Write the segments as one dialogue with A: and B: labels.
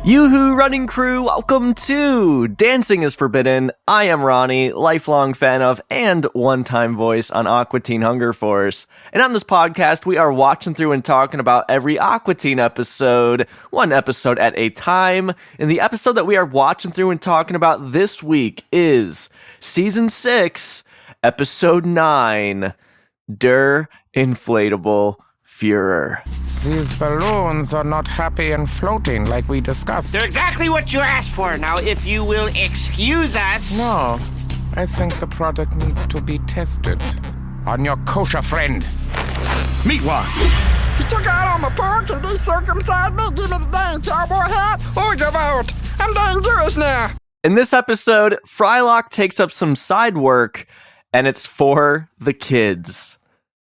A: Yoo-hoo, running crew, welcome to Dancing is Forbidden. I am Ronnie, lifelong fan of and one-time voice on Aqua Teen Hunger Force. And on this podcast, we are watching through and talking about every Aqua Teen episode, one episode at a time. And the episode that we are watching through and talking about this week is Season 6, Episode 9, Der Inflatable Fuhrer.
B: These balloons are not happy and floating like we discussed.
C: They're exactly what you asked for. Now, if you will excuse us...
B: No, I think the product needs to be tested on your kosher friend.
C: Meatwad!
D: You took out all my pork and decircumcised me. Give me the dang cowboy hat or give out. I'm dang Jewish now.
A: In this episode, Frylock takes up some side work, and it's for the kids.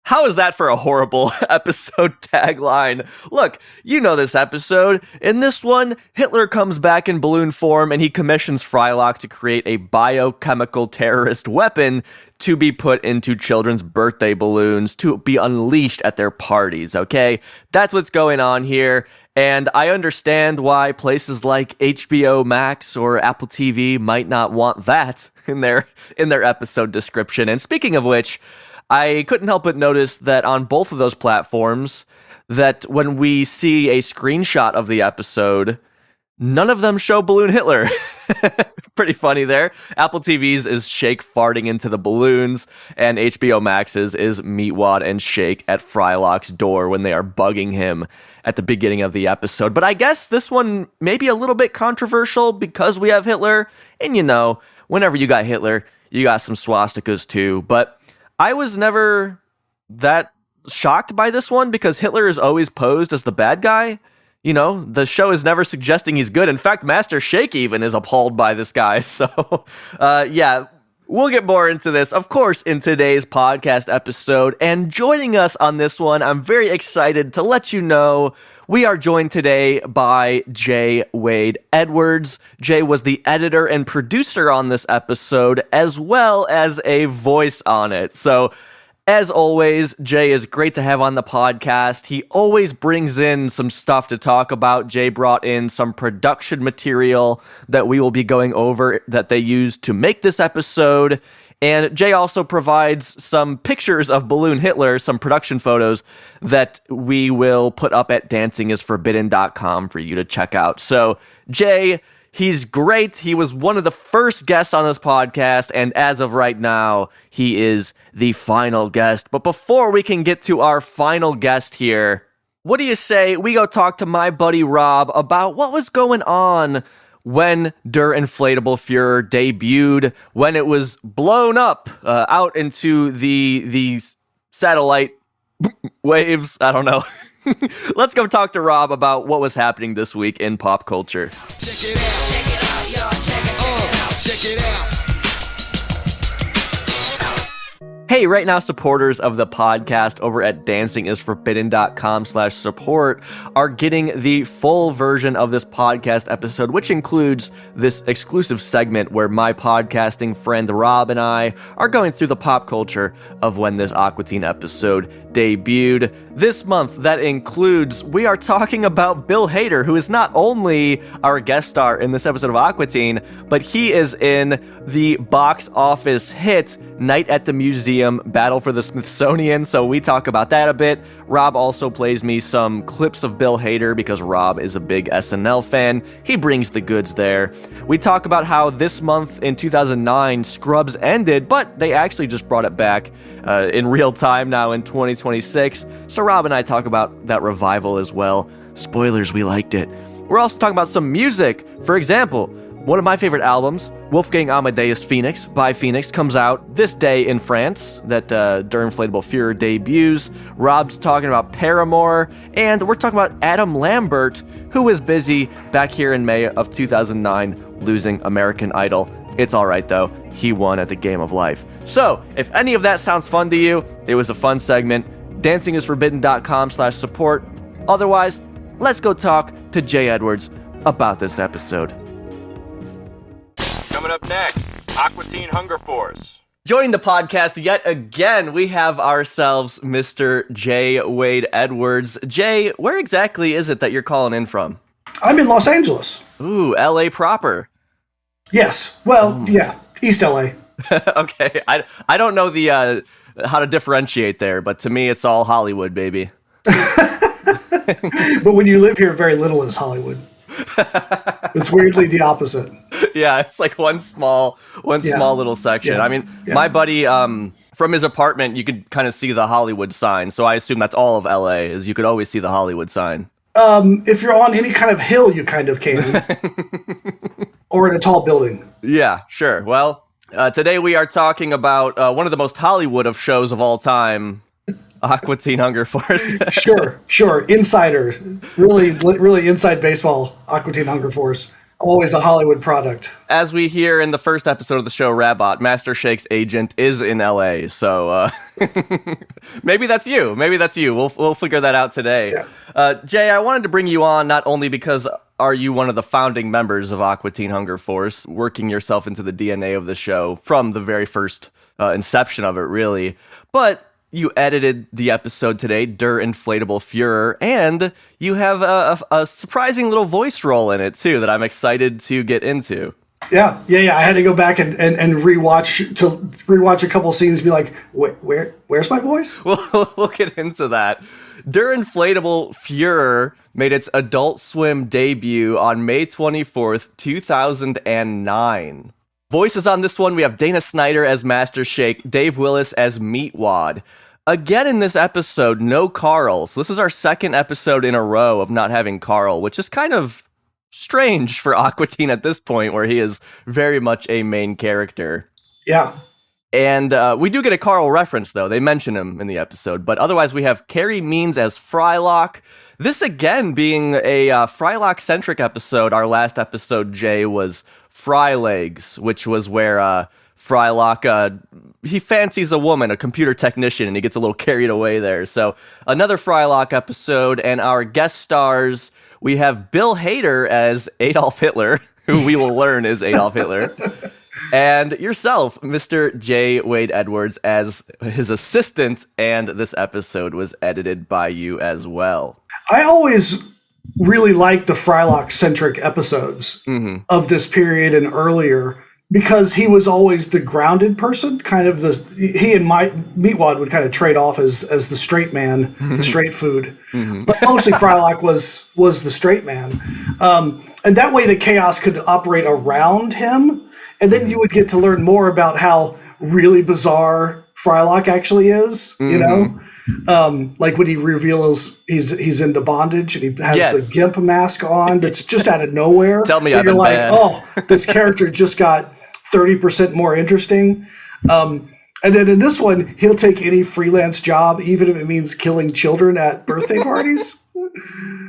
A: How is that for a horrible episode tagline? Look, you know this episode. In this one, Hitler comes back in balloon form and he commissions Frylock to create a biochemical terrorist weapon to be put into children's birthday balloons to be unleashed at their parties, okay? That's what's going on here. And I understand why places like HBO Max or Apple TV might not want that in their episode description. And speaking of which, I couldn't help but notice that on both of those platforms, that when we see a screenshot of the episode, none of them show Balloon Hitler. Pretty funny there. Apple TV's is Shake farting into the balloons, and HBO Max's is Meatwad and Shake at Frylock's door when they are bugging him at the beginning of the episode. But I guess this one may be a little bit controversial because we have Hitler, and you know, whenever you got Hitler, you got some swastikas too, but I was never that shocked by this one because Hitler is always posed as the bad guy. You know, the show is never suggesting he's good. In fact, Master Shake even is appalled by this guy. So, yeah, we'll get more into this, of course, in today's podcast episode. And joining us on this one, I'm very excited to let you know we are joined today by Jay Wade Edwards. Jay was the editor and producer on this episode, as well as a voice on it. So, as always, Jay is great to have on the podcast. He always brings in some stuff to talk about. Jay brought in some production material that we will be going over that they used to make this episode. And Jay also provides some pictures of Balloon Hitler, some production photos that we will put up at dancingisforbidden.com for you to check out. So, Jay, he's great. He was one of the first guests on this podcast, and as of right now, he is the final guest. But before we can get to our final guest here, what do you say we go talk to my buddy Rob about what was going on when Der Inflatable Fuhrer debuted, when it was blown up out into the satellite waves. I don't know. Let's go talk to Rob about what was happening this week in pop culture.
E: Check it out. Check it out, y'all. Check it out.
A: Hey, right now, supporters of the podcast over at dancingisforbidden.com/support are getting the full version of this podcast episode, which includes this exclusive segment where my podcasting friend Rob and I are going through the pop culture of when this Aqua Teen episode debuted. This month, that includes, we are talking about Bill Hader, who is not only our guest star in this episode of Aqua Teen, but he is in the box office hit Night at the Museum, Battle for the Smithsonian, so we talk about that a bit. Rob also plays me some clips of Bill Hader because Rob is a big SNL fan. He brings the goods there. We talk about how this month in 2009, Scrubs ended, but they actually just brought it back in real time now in 2026. So Rob and I talk about that revival as well. Spoilers, we liked it. We're also talking about some music. For example, one of my favorite albums, Wolfgang Amadeus Phoenix by Phoenix, comes out this day in France, that Der Inflatable Fuhrer debuts. Rob's talking about Paramore, and we're talking about Adam Lambert, who was busy back here in May of 2009 losing American Idol. It's alright though, he won at the Game of Life. So, if any of that sounds fun to you, it was a fun segment. dancingisforbidden.com/support. Otherwise, let's go talk to Jay Edwards about this episode.
F: Coming up next, Aqua Teen Hunger Force.
A: Joining the podcast yet again, we have ourselves Mr. Jay Wade Edwards. Jay, where exactly is it that you're calling in from?
G: I'm in Los Angeles.
A: Ooh, LA proper.
G: Yes. Well, yeah, East LA.
A: Okay, I don't know the how to differentiate there, but to me, it's all Hollywood, baby.
G: But when you live here, very little is Hollywood. It's weirdly the opposite.
A: Yeah, it's like one small little section.
G: Yeah.
A: I mean,
G: Yeah.
A: my buddy, from his apartment, you could kind of see the Hollywood sign. So I assume that's all of LA, is you could always see the Hollywood sign.
G: If you're on any kind of hill, you kind of can. Or in a tall building.
A: Yeah, sure. Well, today we are talking about one of the most Hollywood of shows of all time, Aqua Teen Hunger Force.
G: Sure. Insider. Really inside baseball, Aqua Teen Hunger Force. Always a Hollywood product.
A: As we hear in the first episode of the show, Rabot, Master Shake's agent is in LA, so maybe that's you. We'll figure that out today.
G: Yeah.
A: Jay, I wanted to bring you on not only because are you one of the founding members of Aqua Teen Hunger Force, working yourself into the DNA of the show from the very first inception of it, really, but you edited the episode today, Der Inflatable Fuhrer, and you have a surprising little voice role in it, too, that I'm excited to get into.
G: Yeah. I had to go back and rewatch a couple scenes and be like, where's my voice?
A: We'll get into that. Der Inflatable Fuhrer made its Adult Swim debut on May 24th, 2009. Voices on this one, we have Dana Snyder as Master Shake, Dave Willis as Meatwad. Again in this episode, no Carl. So this is our second episode in a row of not having Carl, which is kind of strange for Aqua Teen at this point, where he is very much a main character.
G: Yeah.
A: And we do get a Carl reference, though. They mention him in the episode. But otherwise, we have Carrie Means as Frylock. This, again, being a Frylock-centric episode. Our last episode, Jay, was Fry Legs, which was where Frylock, he fancies a woman, a computer technician, and he gets a little carried away there. So another Frylock episode, and our guest stars, we have Bill Hader as Adolf Hitler, who we will learn is Adolf Hitler, and yourself, Mr. J. Wade Edwards, as his assistant, and this episode was edited by you as well.
G: I always really like the Frylock-centric episodes of this period and earlier, because he was always the grounded person, kind of he and Meatwad would kind of trade off as the straight man, the straight food. But mostly Frylock was the straight man. And that way the chaos could operate around him. And then you would get to learn more about how really bizarre Frylock actually is, you know? Like when he reveals he's into bondage and he has the GIMP mask on that's just out of nowhere.
A: Tell me I've been
G: like,
A: bad.
G: Oh, this character just got 30% more interesting. And then in this one, he'll take any freelance job, even if it means killing children at birthday parties.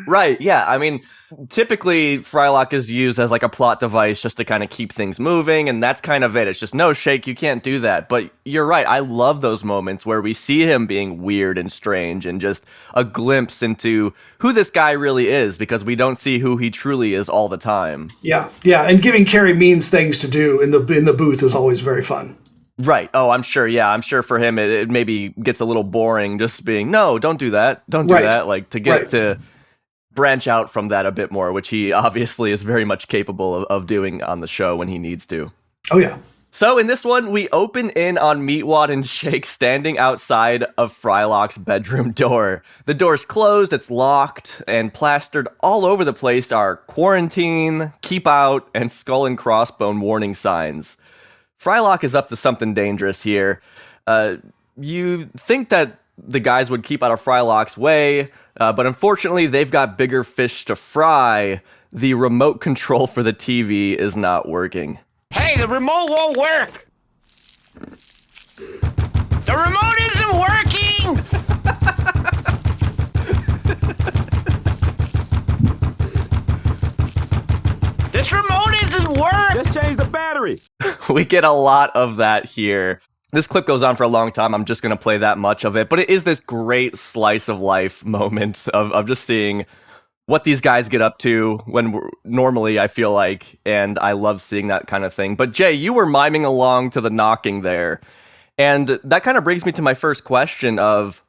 A: Right, yeah. I mean, typically Frylock is used as like a plot device just to kind of keep things moving, and that's kind of it. It's just, no, Shake, you can't do that. But you're right, I love those moments where we see him being weird and strange and just a glimpse into who this guy really is, because we don't see who he truly is all the time.
G: Yeah, and giving Carrie Means things to do in the booth is always very fun.
A: Right. Oh, I'm sure. Yeah, I'm sure for him it maybe gets a little boring just being, no, don't do that. Don't do that. Like to get to branch out from that a bit more, which he obviously is very much capable of doing on the show when he needs to.
G: Oh, yeah.
A: So in this one, we open in on Meatwad and Shake standing outside of Frylock's bedroom door. The door's closed, it's locked, and plastered all over the place are quarantine, keep out, and skull and crossbone warning signs. Frylock is up to something dangerous here. You think that the guys would keep out of Frylock's way, but unfortunately they've got bigger fish to fry. The remote control for the TV is not working.
C: Hey, the remote won't work! The remote isn't working! This remote isn't working!
F: Just change the battery.
A: We get a lot of that here. This clip goes on for a long time. I'm just going to play that much of it. But it is this great slice of life moment of just seeing what these guys get up to when normally, I feel like, and I love seeing that kind of thing. But Jay, you were miming along to the knocking there. And that kind of brings me to my first question of,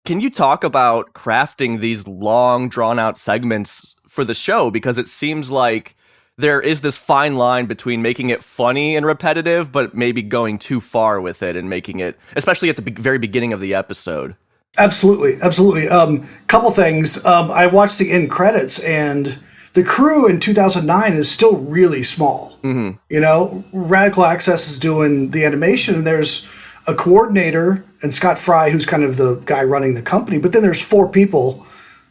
A: can you talk about crafting these long, drawn-out segments for the show, because it seems like there is this fine line between making it funny and repetitive, but maybe going too far with it and making it, especially at the very beginning of the episode.
G: Absolutely. Couple things. I watched the end credits, and the crew in 2009 is still really small. Radical Access is doing the animation, and there's a coordinator and Scott Fry, who's kind of the guy running the company, but then there's 4 people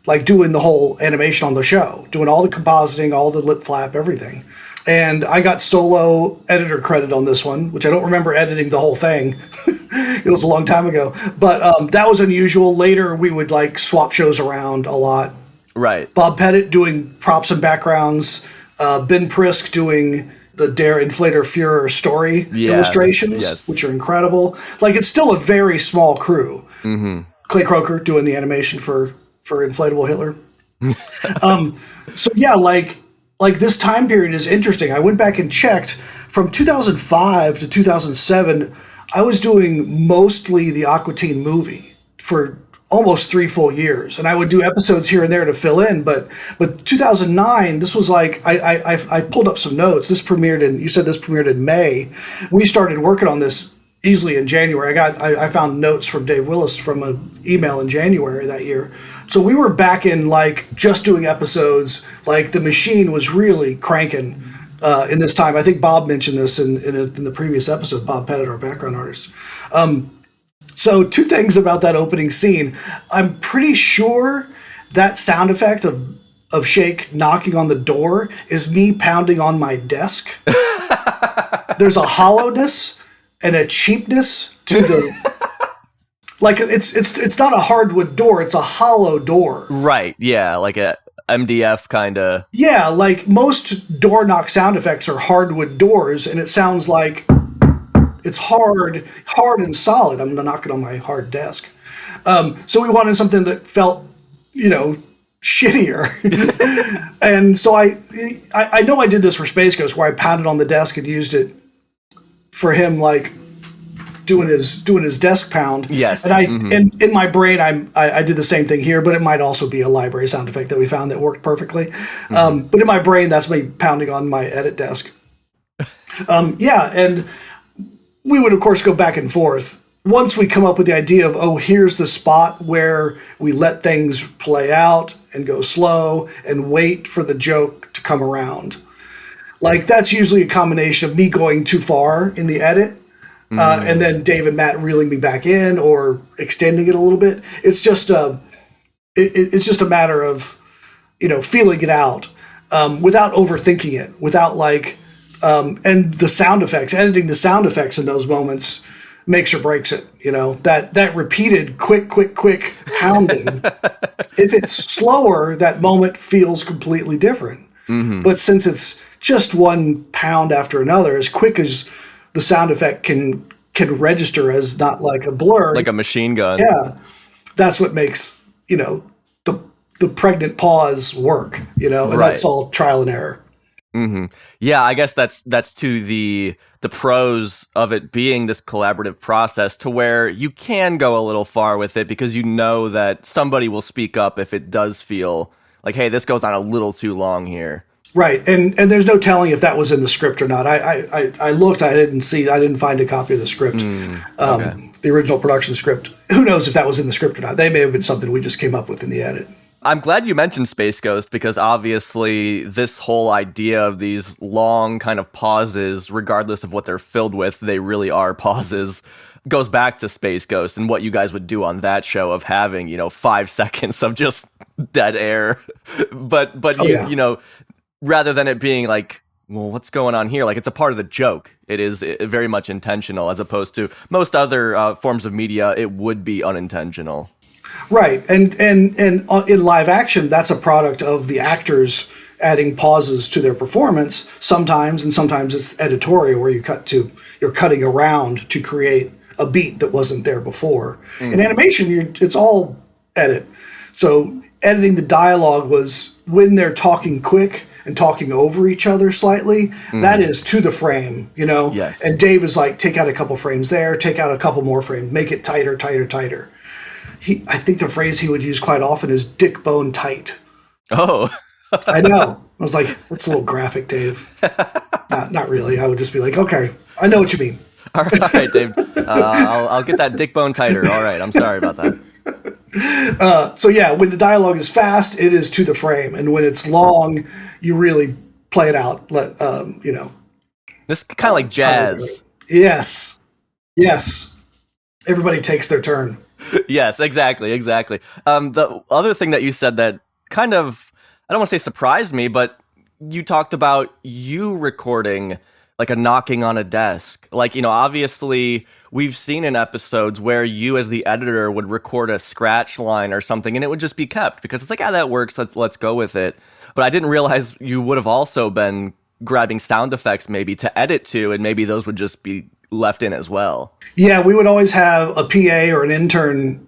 G: like doing the whole animation on the show, doing all the compositing, all the lip flap, everything. And I got solo editor credit on this one, which I don't remember editing the whole thing. It was a long time ago. But that was unusual. Later, we would like swap shows around a lot.
A: Right.
G: Bob Pettit doing props and backgrounds. Ben Prisk doing the Dare Inflator Fuhrer story illustrations, which are incredible. Like, it's still a very small crew. Clay Croker doing the animation for Inflatable Hitler. So yeah, like this time period is interesting. I went back and checked from 2005 to 2007. I was doing mostly the Aqua Teen movie for almost 3 full years, and I would do episodes here and there to fill in. But 2009, this was like I pulled up some notes. This premiered in May. We started working on this easily in January. I found notes from Dave Willis from an email in January that year. So we were back in like just doing episodes. Like the machine was really cranking in this time. I think Bob mentioned this in the previous episode. Bob Pettit, our background artist. So 2 things about that opening scene. I'm pretty sure that sound effect of Shake knocking on the door is me pounding on my desk. There's a hollowness and a cheapness to the like it's not a hardwood door, it's a hollow door. Right,
A: yeah, like a MDF kind of.
G: Yeah, like most door knock sound effects are hardwood doors, and it sounds like it's hard and solid. I'm knocking on my hard desk. So we wanted something that felt, shittier. And so I know I did this for Space Ghost, where I pounded on the desk and used it for him, like doing his desk pound.
A: Yes.
G: And and in my brain, I did the same thing here, but it might also be a library sound effect that we found that worked perfectly. But in my brain, that's me pounding on my edit desk. And we would, of course, go back and forth. Once we come up with the idea of, here's the spot where we let things play out and go slow and wait for the joke to come around. Like, that's usually a combination of me going too far in the edit, and then Dave and Matt reeling me back in or extending it a little bit. It's just it's just a matter of, feeling it out without overthinking it, without like, and the sound effects, editing the sound effects in those moments makes or breaks it. That repeated quick pounding. If it's slower, that moment feels completely different. But since it's just one pound after another, as quick as the sound effect can register as not like a blur,
A: like a machine gun.
G: Yeah, that's what makes the pregnant pause work. And that's all trial and error.
A: Yeah, I guess that's to the pros of it being this collaborative process, to where you can go a little far with it because you know that somebody will speak up if it does feel like, hey, this goes on a little too long here.
G: Right, and there's no telling if that was in the script or not. I looked, I didn't find a copy of the script, the original production script. Who knows if that was in the script or not? They may have been something we just came up with in the edit.
A: I'm glad you mentioned Space Ghost, because obviously this whole idea of these long kind of pauses, regardless of what they're filled with, they really are pauses, goes back to Space Ghost and what you guys would do on that show of having, 5 seconds of just dead air. but rather than it being like, well, what's going on here? Like, it's a part of the joke. It is very much intentional, as opposed to most other forms of media, it would be unintentional.
G: Right, and in live action, that's a product of the actors adding pauses to their performance sometimes, and sometimes it's editorial where you're cutting around to create a beat that wasn't there before. In animation, it's all edit. So editing the dialogue was when they're talking quick and talking over each other slightly, that is to the frame,
A: Yes.
G: And Dave is like, take out a couple frames there, take out a couple more frames, make it tighter. I think the phrase he would use quite often is dick bone tight.
A: Oh,
G: I know. I was like, that's a little graphic, Dave. Not really. I would just be like, okay, I know what you mean.
A: All right, Dave. I'll get that dick bone tighter. All right, I'm sorry about that.
G: So yeah, when the dialogue is fast, it is to the frame, and when it's long, you really play it out.
A: This kind of like jazz.
G: Yes. Everybody takes their turn.
A: Yes, exactly. The other thing that you said that kind of, I don't want to say surprised me, but you talked about you recording like a knocking on a desk. Like, obviously we've seen in episodes where you as the editor would record a scratch line or something and it would just be kept because it's like, that works. Let's go with it. But I didn't realize you would have also been grabbing sound effects maybe to edit to, and maybe those would just be left in as well.
G: Yeah, we would always have a PA or an intern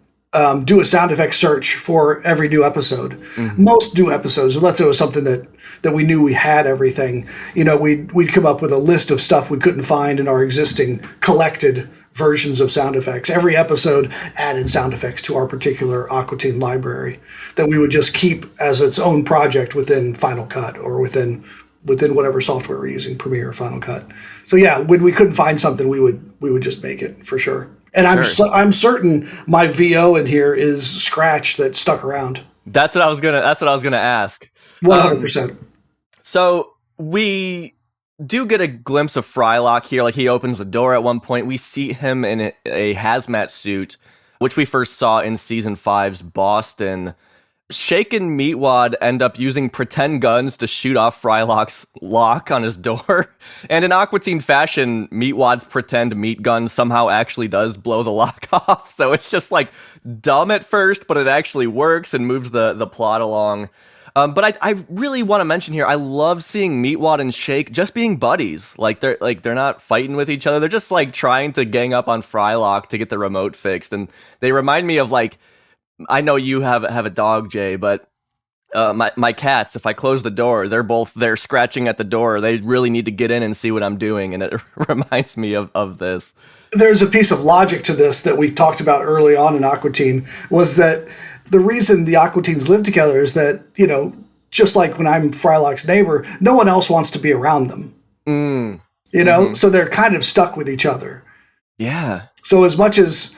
G: do a sound effect search for every new episode. Mm-hmm. Most new episodes, unless it was something that we knew we had everything. We'd come up with a list of stuff we couldn't find in our existing collected versions of sound effects. Every episode added sound effects to our particular Aqua Teen library that we would just keep as its own project within Final Cut or within whatever software we're using, Premiere or Final Cut. So yeah, when we couldn't find something, we would just make it for sure. And I'm certain my VO in here is scratch that stuck around.
A: That's what I was gonna ask.
G: 100%.
A: So we do get a glimpse of Frylock here. Like, he opens the door at one point. We see him in a hazmat suit, which we first saw in season 5's Boston. Shake and Meatwad end up using pretend guns to shoot off Frylock's lock on his door. And in Aqua Teen fashion, Meatwad's pretend meat gun somehow actually does blow the lock off. So it's just like dumb at first, but it actually works and moves the plot along. But I really want to mention here, I love seeing Meatwad and Shake just being buddies. They're not fighting with each other. They're just like trying to gang up on Frylock to get the remote fixed. And they remind me of I know you have a dog, Jay, but my cats, if I close the door, they're both there scratching at the door. They really need to get in and see what I'm doing, and it reminds me of this.
G: There's a piece of logic to this that we talked about early on in Aqua Teen, was that the reason the Aqua Teens live together is that, just like when I'm Frylock's neighbor, no one else wants to be around them. Mm. So they're kind of stuck with each other.
A: Yeah.
G: So as much as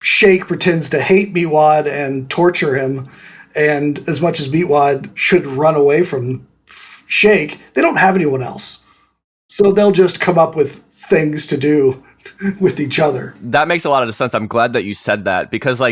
G: Shake pretends to hate Meatwad and torture him, and as much as Meatwad should run away from Shake, they don't have anyone else. So they'll just come up with things to do with each other.
A: That makes a lot of sense. I'm glad that you said that, because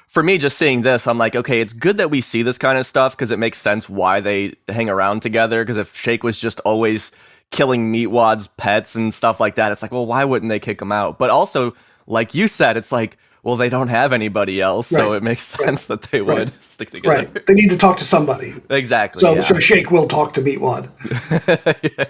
A: for me, just seeing this, I'm like, okay, it's good that we see this kind of stuff because it makes sense why they hang around together. Because if Shake was just always killing Meatwad's pets and stuff like that, it's like, well, why wouldn't they kick him out? But also, like you said, it's like, well, they don't have anybody else, so it makes sense that they would stick together.
G: Right. They need to talk to somebody.
A: Exactly.
G: So Shake will talk to Meatwad.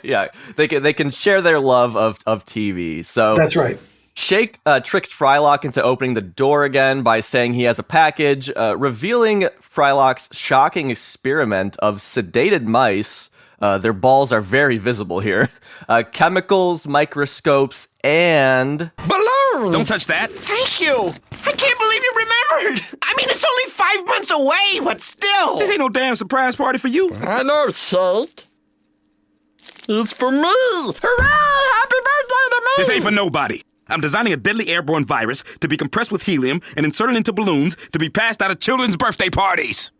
A: Yeah. They can share their love of TV. So
G: that's right.
A: Shake tricks Frylock into opening the door again by saying he has a package, revealing Frylock's shocking experiment of sedated mice. Their balls are very visible here. Chemicals, microscopes, and
B: balloons. Don't touch that.
C: Thank you. I can't believe you remembered. I mean, it's only 5 months away, but still.
B: This ain't no damn surprise party for you.
D: I know, Shake. It's for me. Hooray! Happy birthday to me!
B: This ain't for nobody. I'm designing a deadly airborne virus to be compressed with helium and inserted into balloons to be passed out at children's birthday parties.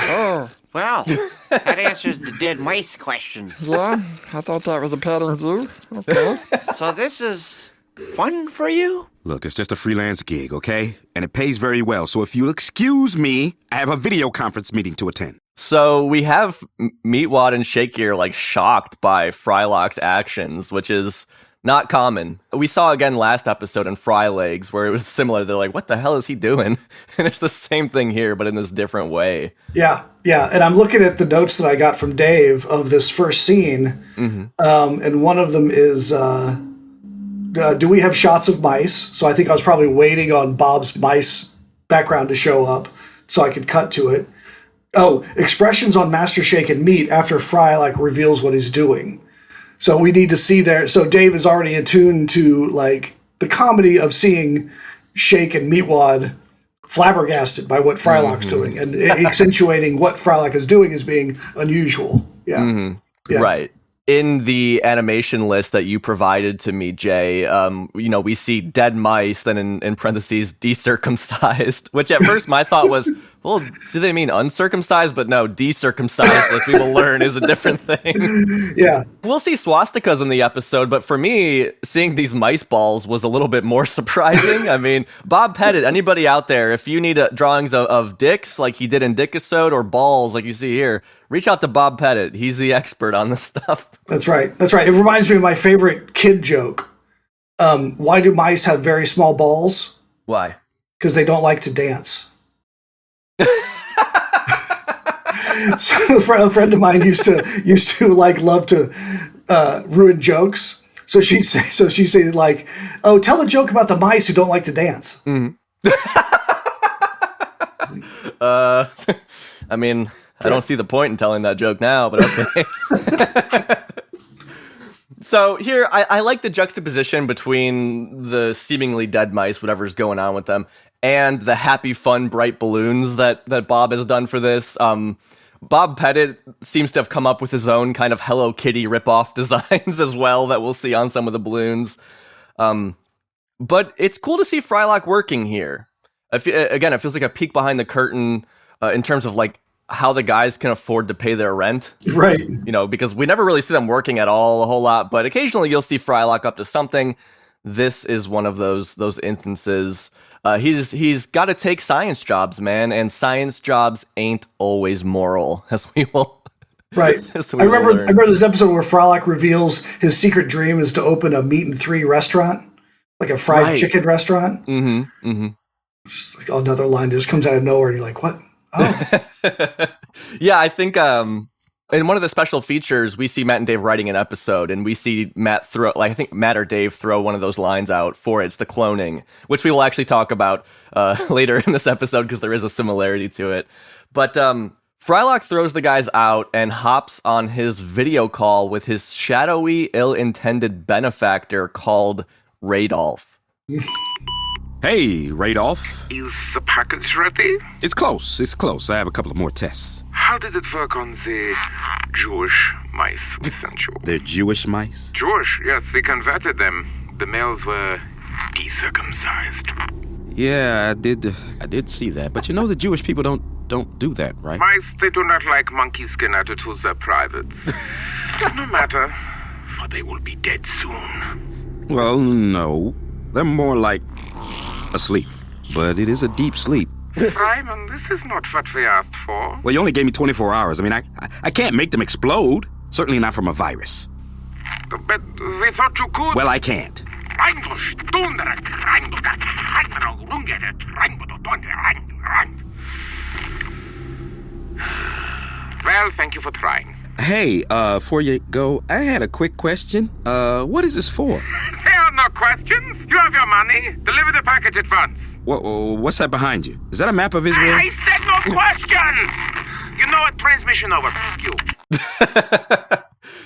C: Oh, well, that answers the dead mice question.
D: Yeah, I thought that was a petting zoo. Okay.
C: So this is fun for you?
B: Look, it's just a freelance gig, okay? And it pays very well, so if you'll excuse me, I have a video conference meeting to attend.
A: So we have Meatwad and Shake here shocked by Frylock's actions, which is not common. We saw again last episode in Fry Legs where it was similar. They're like, what the hell is he doing? And it's the same thing here, but in this different way.
G: Yeah. And I'm looking at the notes that I got from Dave of this first scene. Mm-hmm. And one of them is, do we have shots of mice? So I think I was probably waiting on Bob's mice background to show up so I could cut to it. Oh, expressions on Master Shake and Meat after Fry reveals what he's doing. So we need to see there. So Dave is already attuned to the comedy of seeing Shake and Meatwad flabbergasted by what Frylock's doing, and accentuating what Frylock is doing as being unusual. Yeah. Yeah.
A: Right. In the animation list that you provided to me, Jay, we see dead mice, then in parentheses, decircumcised, which at first my thought was, well, do they mean uncircumcised? But no, decircumcised, as we will learn, is a different thing.
G: Yeah.
A: We'll see swastikas in the episode, but for me, seeing these mice balls was a little bit more surprising. I mean, Bob Pettit, anybody out there, if you need drawings of dicks like he did in Dickisode or balls like you see here, reach out to Bob Pettit. He's the expert on this stuff.
G: That's right. It reminds me of my favorite kid joke. Why do mice have very small balls?
A: Why?
G: Because they don't like to dance. So a friend of mine used to like love to ruin jokes. So she'd say like, "Oh, tell a joke about the mice who don't like to dance."
A: I mean, I don't see the point in telling that joke now, but okay. So here, I like the juxtaposition between the seemingly dead mice, whatever's going on with them, and the happy, fun, bright balloons that Bob has done for this. Bob Pettit seems to have come up with his own kind of Hello Kitty ripoff designs as well that we'll see on some of the balloons. But it's cool to see Frylock working here. Again, it feels like a peek behind the curtain in terms of like how the guys can afford to pay their rent.
G: Right.
A: Because we never really see them working at all a whole lot, but occasionally you'll see Frylock up to something. This is one of those instances. He's got to take science jobs, man, and science jobs ain't always moral, as we will.
G: Right. I remember this episode where Frylock reveals his secret dream is to open a meat and three restaurant, like a fried chicken restaurant. Mm-hmm. Mm-hmm. It's like another line that just comes out of nowhere, and you're like, "What?" Oh.
A: Yeah, I think in one of the special features, we see Matt and Dave writing an episode, and we see Matt I think Matt or Dave throw one of those lines out for it. It's the cloning, which we will actually talk about later in this episode because there is a similarity to it. But Frylock throws the guys out and hops on his video call with his shadowy, ill-intended benefactor called Radolph.
B: Hey, Radolph.
H: Is the package ready?
B: It's close. I have a couple of more tests.
H: How did it work on the Jewish mice we sent you?
B: They're Jewish mice?
H: Jewish, yes, we converted them. The males were decircumcised.
B: Yeah, I did see that. But the Jewish people don't do that, right?
H: Mice, they do not like monkey skin added to their privates. No matter, for they will be dead soon.
B: Well, no. They're more like asleep. But it is a deep sleep.
H: Simon, this is not what we asked for.
B: Well, you only gave me 24 hours. I mean, I can't make them explode. Certainly not from a virus.
H: But we thought you could.
B: Well, I can't.
H: Well, thank you for trying.
B: Hey, before you go, I had a quick question. What is this for?
H: There are no questions. You have your money. Deliver the package at once.
B: What's that behind you? Is that a map of Israel?
H: I said no questions! You know what? Transmission over. Thank you.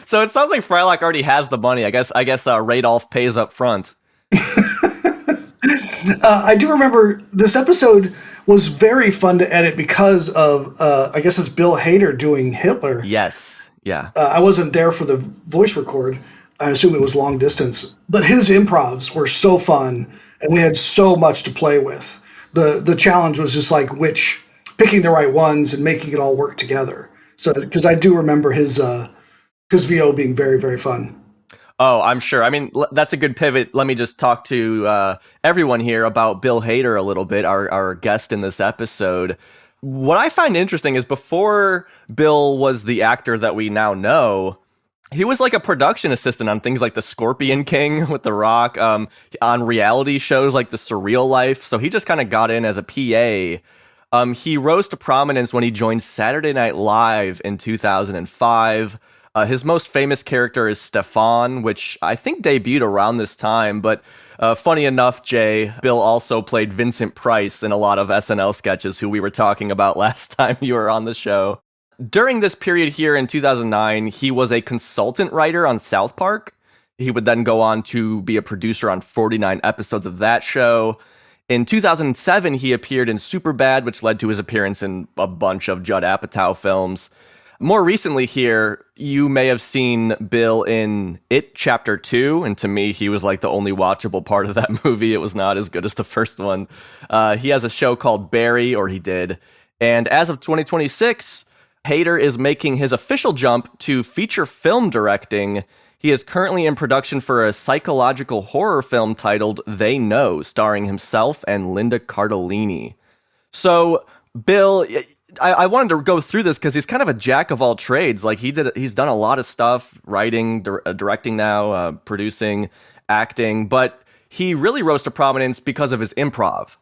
A: So it sounds like Frylock already has the money. I guess Radolph pays up front.
G: I do remember this episode was very fun to edit because of, I guess it's Bill Hader doing Hitler.
A: Yes. Yeah.
G: I wasn't there for the voice record. I assume it was long distance. But his improvs were so fun, and we had so much to play with. The challenge was just like picking the right ones and making it all work together. So, because I do remember his VO being very, very fun.
A: Oh, I'm sure. I mean, that's a good pivot. Let me just talk to everyone here about Bill Hader a little bit, our guest in this episode. What I find interesting is before Bill was the actor that we now know, he was like a production assistant on things like The Scorpion King with The Rock, on reality shows like The Surreal Life. So he just kind of got in as a PA. He rose to prominence when he joined Saturday Night Live in 2005. His most famous character is Stefan, which I think debuted around this time, but funny enough, Jay, Bill also played Vincent Price in a lot of SNL sketches, who we were talking about last time you were on the show. During this period here in 2009, he was a consultant writer on South Park. He would then go on to be a producer on 49 episodes of that show. In 2007, he appeared in Superbad, which led to his appearance in a bunch of Judd Apatow films. More recently here, you may have seen Bill in It Chapter 2, and to me, he was like the only watchable part of that movie. It was not as good as the first one. He has a show called Barry, or he did, and as of 2026, Hader is making his official jump to feature film directing. He is currently in production for a psychological horror film titled They Know, starring himself and Linda Cardellini. So, Bill, I wanted to go through this because he's kind of a jack of all trades. Like he's done a lot of stuff, writing, directing now, producing, acting, but he really rose to prominence because of his improv.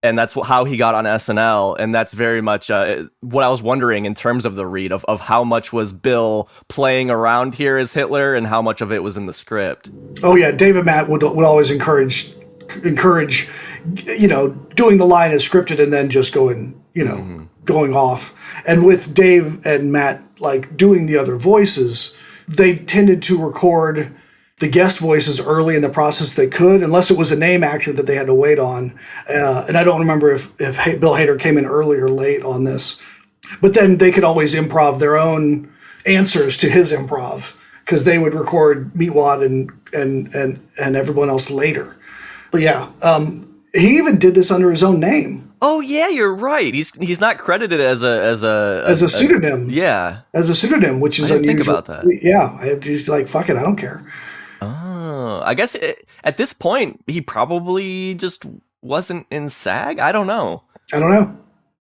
A: And that's how he got on SNL. And that's very much what I was wondering in terms of the read of how much was Bill playing around here as Hitler and how much of it was in the script.
G: Oh yeah, David Matt would always encourage, doing the line as scripted and then just going, going off. And with Dave and Matt, like doing the other voices, they tended to record the guest voices early in the process they could, unless it was a name actor that they had to wait on. And I don't remember if Bill Hader came in early or late on this. But then they could always improv their own answers to his improv, because they would record Meatwad and everyone else later. But yeah, he even did this under his own name.
A: Oh yeah, you're right. He's not credited as a
G: pseudonym.
A: Yeah,
G: as a pseudonym, which is
A: I didn't
G: unusual.
A: think about that.
G: Yeah, he's like, fuck it, I don't care.
A: Oh, I guess at this point he probably just wasn't in SAG. I don't know.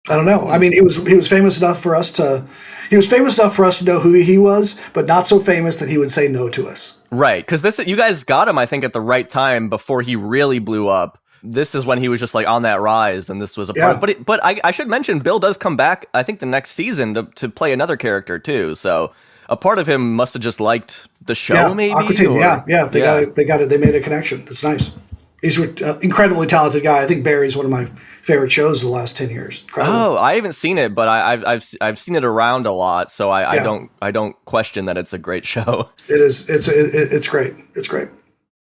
A: I mean, he was famous enough for us to know who he was, but not so famous that he would say no to us. Right, because you guys got him, I think, at the right time before he really blew up. This is when he was just like on that rise, and this was a part. But I should mention, Bill does come back, I think, the next season to play another character too. So a part of him must have just liked the show, maybe.
G: Aqua Teens, they got it. They made a connection. It's nice. He's an incredibly talented guy. I think Barry's one of my favorite shows the last 10 years. Incredible.
A: Oh, I haven't seen it, but I've seen it around a lot, so I don't question that it's a great show.
G: It is. It's great. It's great.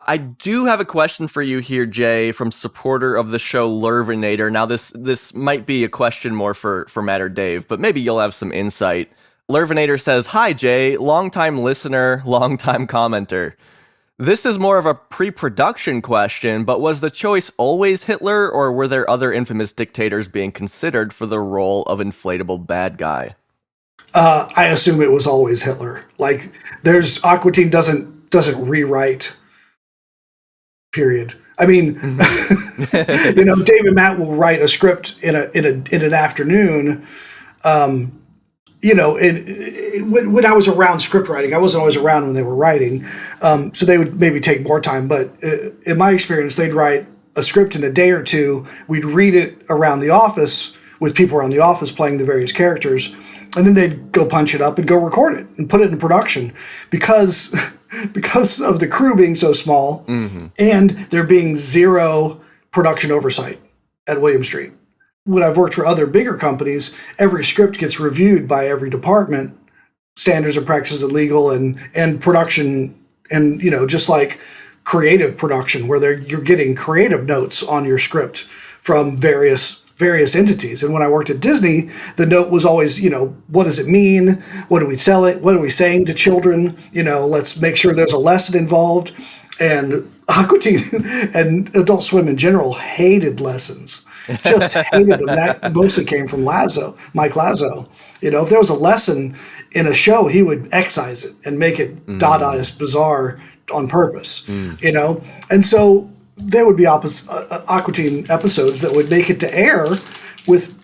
A: I do have a question for you here, Jay, from supporter of the show Lurvinator. Now, this might be a question more for Matt or Dave, but maybe you'll have some insight. Lurvinator says, "Hi, Jay, longtime listener, longtime commenter. This is more of a pre-production question, but was the choice always Hitler, or were there other infamous dictators being considered for the role of inflatable bad guy?"
G: I assume it was always Hitler. Like, Aqua Teen doesn't rewrite. Period. I mean, Dave and Matt will write a script in an afternoon. When I was around script writing, I wasn't always around when they were writing, so they would maybe take more time. But in my experience, they'd write a script in a day or two. We'd read it around the office with people around the office playing the various characters, and then they'd go punch it up and go record it and put it in production because of the crew being so small and there being zero production oversight at William Street. When I've worked for other bigger companies, every script gets reviewed by every department, standards and practices and legal and production, and just like creative production, where you're getting creative notes on your script from various entities. And when I worked at Disney, the note was always, what does it mean? What do we sell it? What are we saying to children? Let's make sure there's a lesson involved. And Aqua Teen and Adult Swim in general hated lessons. Just hated them. That mostly came from Mike Lazo. If there was a lesson in a show, he would excise it and make it Dadaist bizarre on purpose. And so there would be Aqua Teen episodes that would make it to air with,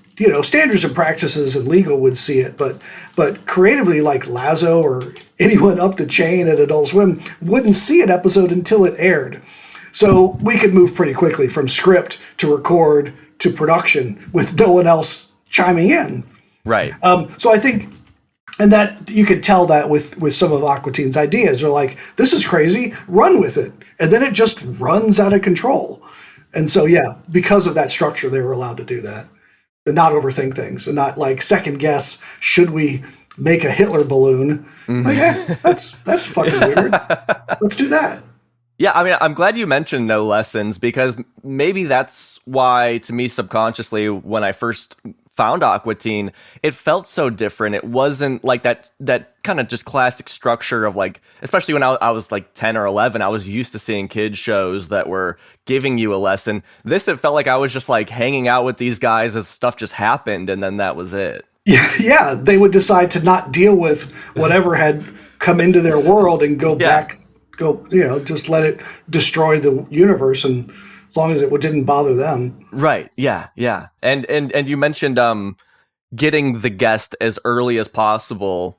G: standards and practices and legal would see it. But creatively, like Lazo or anyone up the chain at Adult Swim wouldn't see an episode until it aired. So we could move pretty quickly from script to record to production with no one else chiming in.
A: Right.
G: So I think, and that you could tell that with some of Aqua Teen's ideas. They're like, this is crazy, run with it. And then it just runs out of control. And so, yeah, because of that structure, they were allowed to do that and not overthink things and not like second guess, should we make a Hitler balloon? Like, that's fucking weird. Let's do that.
A: Yeah, I mean, I'm glad you mentioned no lessons, because maybe that's why, to me, subconsciously, when I first found Aqua Teen, it felt so different. It wasn't like that kind of just classic structure of like, especially when I was like 10 or 11, I was used to seeing kids shows that were giving you a lesson. This, it felt like I was just like hanging out with these guys as stuff just happened, and then that was it.
G: Yeah, they would decide to not deal with whatever had come into their world and go back. Just let it destroy the universe, and as long as it didn't bother them.
A: Right. Yeah. Yeah. And you mentioned getting the guest as early as possible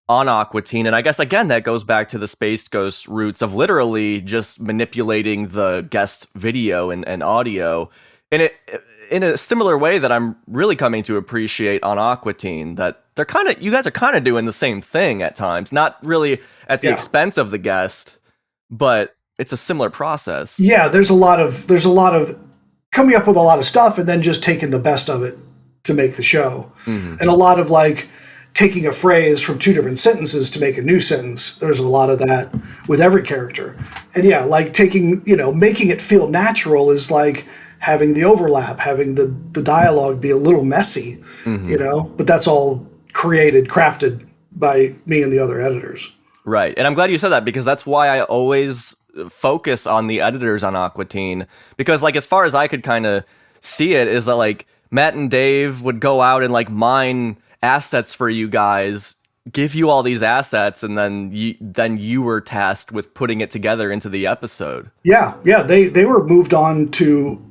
A: on Aqua Teen, and I guess again that goes back to the Space Ghost roots of literally just manipulating the guest video and audio, and it in a similar way that I'm really coming to appreciate on Aqua Teen, that you guys are kind of doing the same thing at times, not really at the expense of the guest, but it's a similar process.
G: Yeah, there's a lot of coming up with a lot of stuff and then just taking the best of it to make the show. Mm-hmm. And a lot of like taking a phrase from two different sentences to make a new sentence. There's a lot of that with every character. And yeah, like making it feel natural is like having the overlap, having the dialogue be a little messy, but that's all crafted by me and the other editors.
A: Right. And I'm glad you said that, because that's why I always focus on the editors on Aqua Teen, because like as far as I could kind of see it is that like Matt and Dave would go out and like mine assets for you guys, give you all these assets, and then you were tasked with putting it together into the episode. Yeah.
G: They were moved on to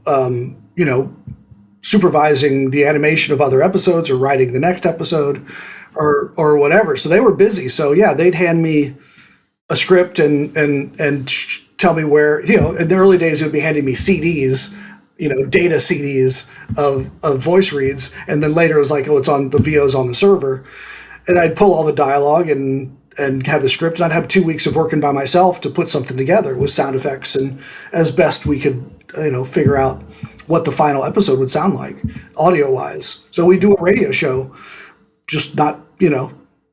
G: supervising the animation of other episodes or writing the next episode or whatever. So they were busy. So yeah, they'd hand me a script and tell me where, in the early days, it would be handing me CDs, data CDs of voice reads. And then later it was like, it's on the VO's on the server. And I'd pull all the dialogue and have the script, and I'd have 2 weeks of working by myself to put something together with sound effects and as best we could, figure out what the final episode would sound like audio wise. So we do a radio show, just not,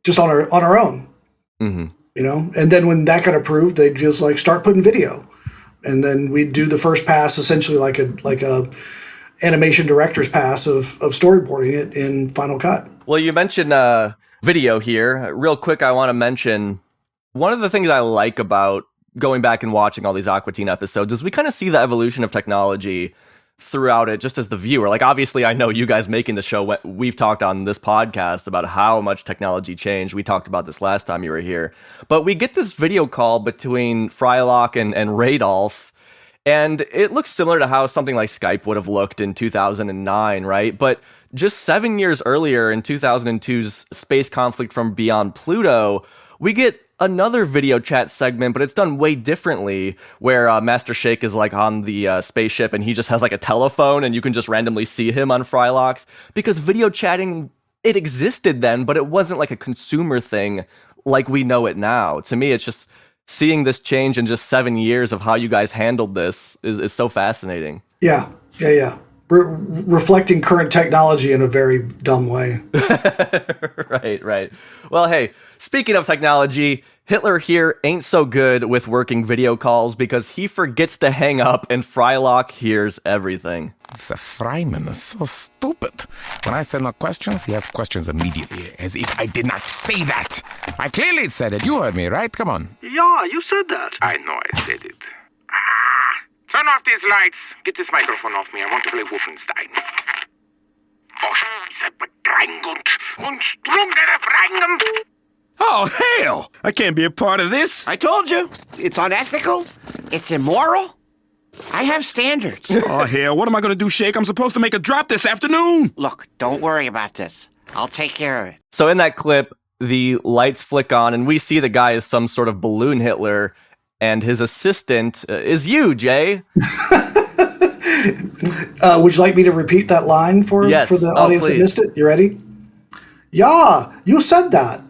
G: just on our own, and then when that got approved, they'd just like start putting video, and then we'd do the first pass, essentially like a animation director's pass of storyboarding it in Final Cut.
A: Well, you mentioned video here. Real quick, I want to mention one of the things I like about going back and watching all these Aqua Teen episodes is we kind of see the evolution of technology throughout it, just as the viewer. Like, obviously, I know you guys making the show, we've talked on this podcast about how much technology changed. We talked about this last time you were here. But we get this video call between Frylock and Radolf, and it looks similar to how something like Skype would have looked in 2009, right? But just 7 years earlier, in 2002's Space Conflict from Beyond Pluto, we get another video chat segment, but it's done way differently, where Master Shake is like on the spaceship and he just has like a telephone and you can just randomly see him on Frylock's, because video chatting, it existed then, but it wasn't like a consumer thing like we know it now. To me, it's just seeing this change in just 7 years of how you guys handled this is so fascinating.
G: Yeah. Reflecting current technology in a very dumb way.
A: Right. Well, hey, speaking of technology, Hitler here ain't so good with working video calls because he forgets to hang up and Frylock hears everything.
I: The Fryman is so stupid. When I say no questions, he asks questions immediately, as if I did not say that. I clearly said it. You heard me, right? Come on.
C: Yeah, you said that.
H: I know I said it. Turn off these lights. Get this microphone off me. I want to play Wolfenstein.
B: Oh, hell! I can't be a part of this.
C: I told you. It's unethical. It's immoral. I have standards.
B: Oh, hell. What am I going to do, Shake? I'm supposed to make a drop this afternoon.
C: Look, don't worry about this. I'll take care of it.
A: So in that clip, the lights flick on and we see the guy is some sort of balloon Hitler, and his assistant is you, Jay.
G: Would you like me to repeat that line for the audience that missed it? You ready? Yeah, you said that.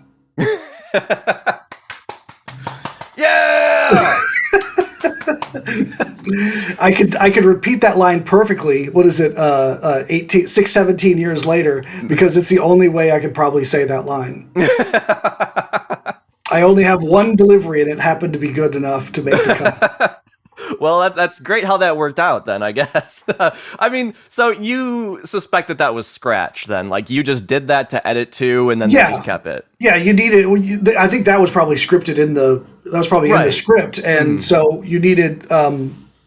A: Yeah!
G: I could repeat that line perfectly. What is it? 17 years later, because it's the only way I could probably say that line. I only have one delivery, and it happened to be good enough to make the cut.
A: Well, that's great how that worked out then, I guess. I mean, so you suspect that was Scratch then? Like, you just did that to edit to, and then they just kept it?
G: Yeah, you needed... I think that was probably scripted in the... That was probably in the script, and so you needed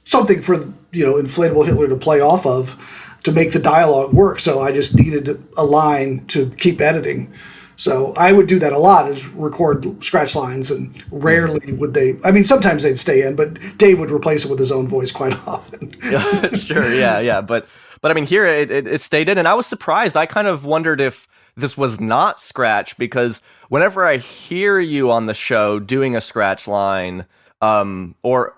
G: something for, Inflatable Hitler to play off of to make the dialogue work, so I just needed a line to keep editing. So I would do that a lot, is record scratch lines, and rarely would they... I mean, sometimes they'd stay in, but Dave would replace it with his own voice quite often.
A: Sure, yeah. But I mean, here it stayed in, and I was surprised. I kind of wondered if this was not Scratch, because whenever I hear you on the show doing a Scratch line, or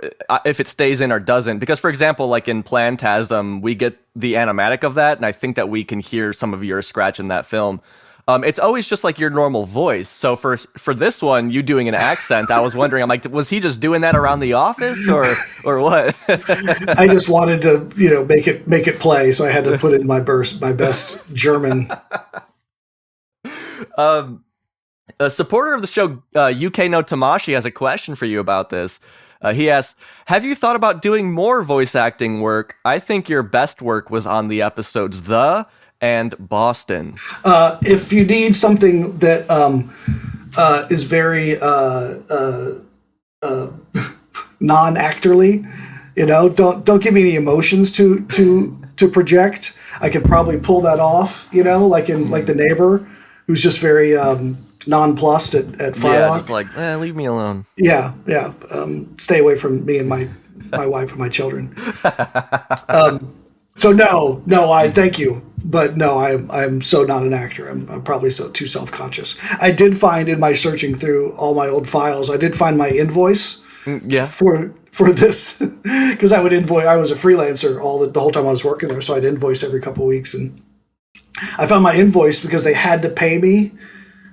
A: if it stays in or doesn't, because, for example, like in Plantasm, we get the animatic of that, and I think that we can hear some of your Scratch in that film. It's always just like your normal voice. So for this one, you doing an accent, I was wondering, I'm like, was he just doing that around the office or what?
G: I just wanted to, make it play, so I had to put in my best German.
A: A supporter of the show, UK No Tamashi, has a question for you about this. He asks, have you thought about doing more voice acting work? I think your best work was on the episodes The and Boston.
G: If you need something that is very non-actorly, don't give me any emotions to project. I could probably pull that off, like in like The Neighbor, who's just very nonplussed at Frylock.
A: Yeah, just like, leave me alone.
G: Yeah. Stay away from me and my wife and my children. So no, I thank you, but no, I'm so not an actor. I'm probably too self-conscious. I did find in my searching through all my old files, I did find my invoice.
A: Yeah.
G: For this, because I would invoice. I was a freelancer the whole time I was working there, so I'd invoice every couple of weeks, and I found my invoice because they had to pay me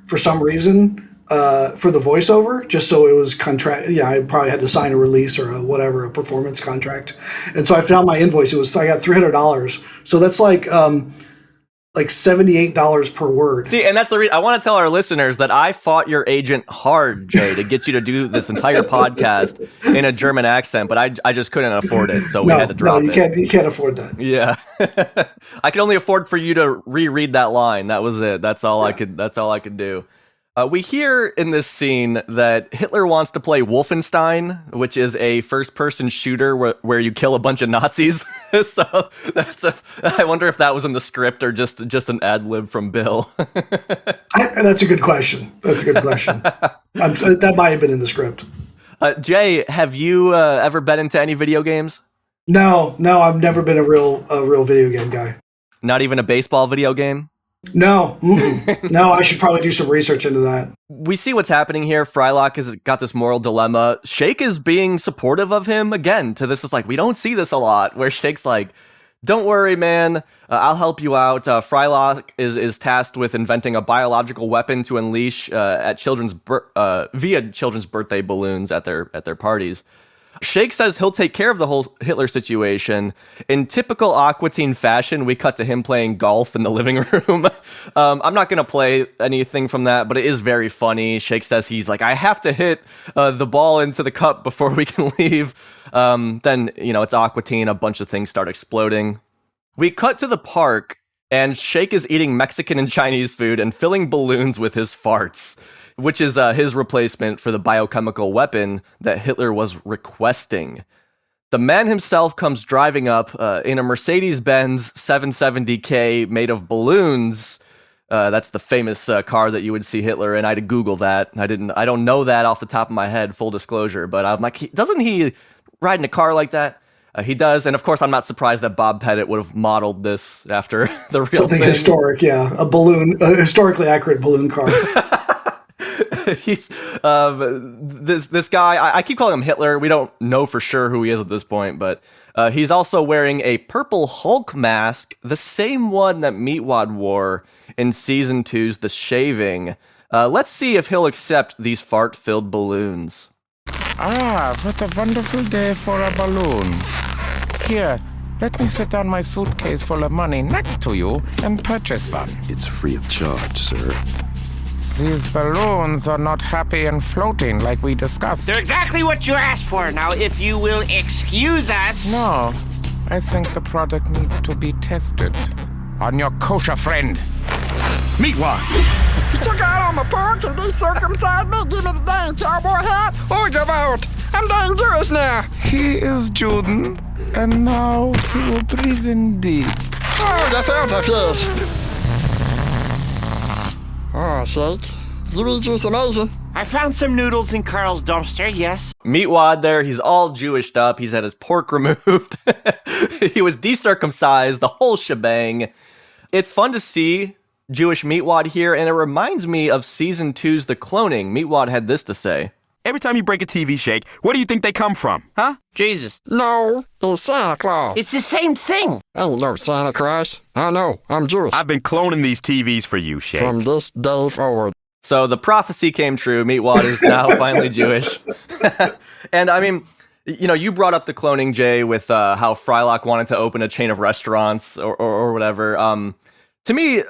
G: for some reason for the voiceover, just so it was contract. Yeah, I probably had to sign a release or a performance contract, and so I found my invoice. I got $300, so that's like $78 per word.
A: See, and that's the reason I want to tell our listeners that I fought your agent hard, Jay, to get you to do this entire podcast in a German accent, but I just couldn't afford it, so we had to drop it.
G: You can't afford that.
A: Yeah. I could only afford for you to reread that line. That was it. That's all I could do. We hear in this scene that Hitler wants to play Wolfenstein, which is a first-person shooter where you kill a bunch of Nazis. So I wonder if that was in the script or just an ad lib from Bill.
G: That's a good question. That might have been in the script.
A: Jay, have you ever been into any video games?
G: No, I've never been a real video game guy.
A: Not even a baseball video game?
G: No. No, I should probably do some research into that.
A: We see what's happening here. Frylock has got this moral dilemma. Shake is being supportive of him again. To this, is like, we don't see this a lot, where Shake's like, don't worry, man, I'll help you out. Frylock is tasked with inventing a biological weapon to unleash via children's birthday balloons at their parties. Shake says he'll take care of the whole Hitler situation. In typical Aqua Teen fashion, we cut to him playing golf in the living room. I'm not going to play anything from that, but it is very funny. Shake says he's like, I have to hit the ball into the cup before we can leave. Then, it's Aqua Teen. A bunch of things start exploding. We cut to the park, and Shake is eating Mexican and Chinese food and filling balloons with his farts, which is his replacement for the biochemical weapon that Hitler was requesting. The man himself comes driving up in a Mercedes-Benz 770K made of balloons. That's the famous car that you would see Hitler in. I had to Google that. I don't know that off the top of my head, full disclosure, but I'm like, doesn't he ride in a car like that? He does, and of course, I'm not surprised that Bob Pettit would have modeled this after the real
G: something
A: thing.
G: Historic, yeah, a historically accurate balloon car.
A: He's this guy. I keep calling him Hitler. We don't know for sure who he is at this point, but he's also wearing a purple Hulk mask, the same one that Meatwad wore in season 2's The Shaving. Let's see if he'll accept these fart-filled balloons.
I: Ah, what a wonderful day for a balloon. Here, let me set down my suitcase full of money next to you and purchase one.
J: It's free of charge, sir.
I: These balloons are not happy and floating like we discussed.
C: They're exactly what you asked for. Now, if you will excuse us...
I: No, I think the product needs to be tested on your kosher friend.
B: Meatwad!
D: You took out all my pork and decircumcised me. Give me the dang cowboy hat or give out. I'm dang Jewish now.
I: He is Juden, and now he will breathe in deep.
D: Oh, you felt a fish. Oh, Shake. You eat juice amazing.
C: I found some noodles in Carl's dumpster, yes.
A: Meatwad there, he's all Jewished up. He's had his pork removed. He was decircumcised, the whole shebang. It's fun to see Jewish Meatwad here, and it reminds me of Season 2's The Cloning. Meatwad had this to say.
B: Every time you break a TV, Shake, where do you think they come from? Huh?
C: Jesus.
D: No, it's Santa Claus.
C: It's the same thing.
D: Ain't no Santa Claus. I know, I'm Jewish.
B: I've been cloning these TVs for you, Shake.
D: From this day forward.
A: So the prophecy came true. Meatwad is now finally Jewish. And I mean, you know, you brought up the cloning, Jay, with how Frylock wanted to open a chain of restaurants or whatever. To me,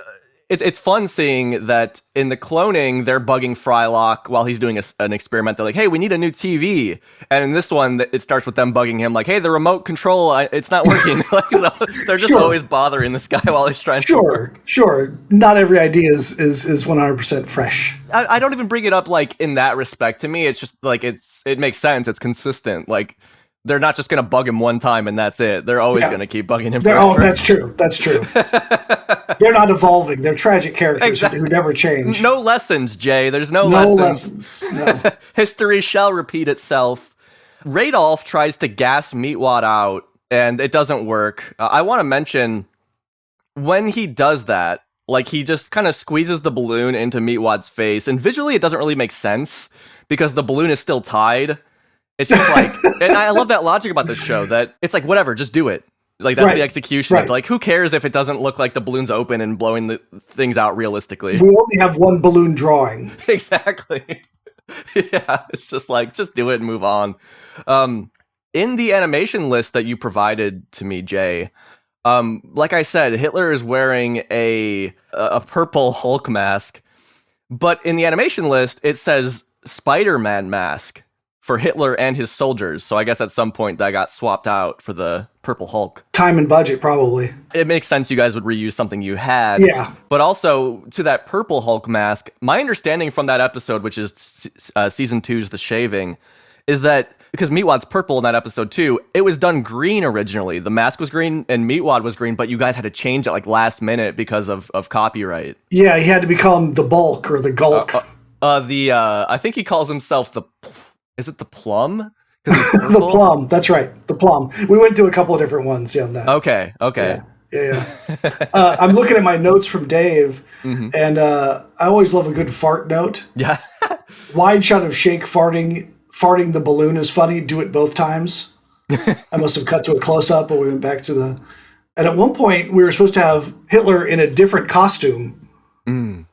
A: it's fun seeing that in the cloning, they're bugging Frylock while he's doing an experiment. They're like, hey, we need a new TV. And in this one, it starts with them bugging him like, hey, the remote control, it's not working. Like, so they're just always bothering this guy while he's trying to work.
G: Sure. Not every idea is 100% fresh.
A: I don't even bring it up like in that respect. To me, it's just like it makes sense. It's consistent. Like, they're not just going to bug him one time and that's it. They're always going to keep bugging him.
G: Oh, that's true. That's true. They're not evolving. They're tragic characters who never change.
A: No lessons, Jay. There's no lessons.
G: No.
A: History shall repeat itself. Radolf tries to gas Meatwad out, and it doesn't work. I want to mention, when he does that, like, he just kind of squeezes the balloon into Meatwad's face, and visually it doesn't really make sense, because the balloon is still tied. It's just like, and I love that logic about this show, that it's like, whatever, just do it. Like, that's the execution.
G: Right.
A: Like, who cares if it doesn't look like the balloon's open and blowing the things out realistically?
G: We only have one balloon drawing.
A: Exactly. Yeah, it's just like, just do it and move on. In the animation list that you provided to me, Jay, like I said, Hitler is wearing a purple Hulk mask, but in the animation list, it says Spider-Man mask for Hitler and his soldiers. So I guess at some point that got swapped out for the purple Hulk.
G: Time and budget, probably.
A: It makes sense you guys would reuse something you had.
G: Yeah.
A: But also, to that purple Hulk mask, my understanding from that episode, which is Season 2's The Shaving, is that because Meatwad's purple in that episode too, it was done green originally. The mask was green and Meatwad was green, but you guys had to change it like last minute because of copyright.
G: Yeah, he had to become the Bulk or the Gulk.
A: I think he calls himself is it the Plum?
G: The Plum, that's right. The Plum. We went through a couple of different ones on that.
A: Okay.
G: Yeah. I'm looking at my notes from Dave, and I always love a good fart note.
A: Yeah.
G: Wide shot of Shake farting the balloon is funny. Do it both times. I must have cut to a close-up, but we went back to the... And at one point, we were supposed to have Hitler in a different costume. You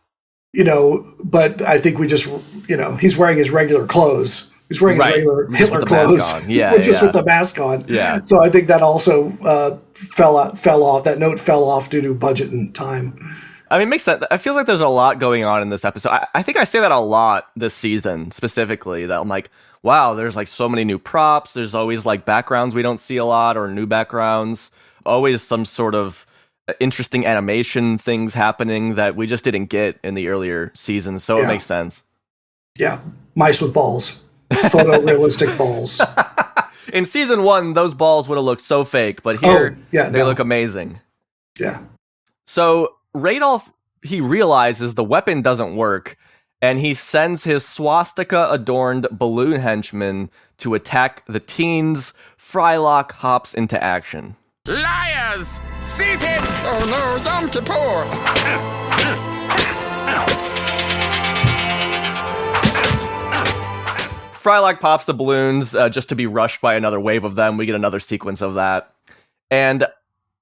G: know, but I think we just, he's wearing his regular clothes. He's wearing his regular Hitler clothes. Just with the mask on.
A: Yeah.
G: So I think that also fell off. That note fell off due to budget and time.
A: I mean, it makes sense. I feel like there's a lot going on in this episode. I think I say that a lot this season, specifically, that I'm like, wow, there's like so many new props. There's always like backgrounds we don't see a lot, or new backgrounds. Always some sort of interesting animation things happening that we just didn't get in the earlier seasons. So it makes sense.
G: Yeah. Mice with balls. Photorealistic balls.
A: In season 1, those balls would have looked so fake, but here they look amazing.
G: Yeah.
A: So Radolf, he realizes the weapon doesn't work, and he sends his swastika-adorned balloon henchman to attack the teens. Frylock hops into action.
I: Liars! Seize him!
D: Oh no, Yom Kippur!
A: Frylock pops the balloons just to be rushed by another wave of them. We get another sequence of that. And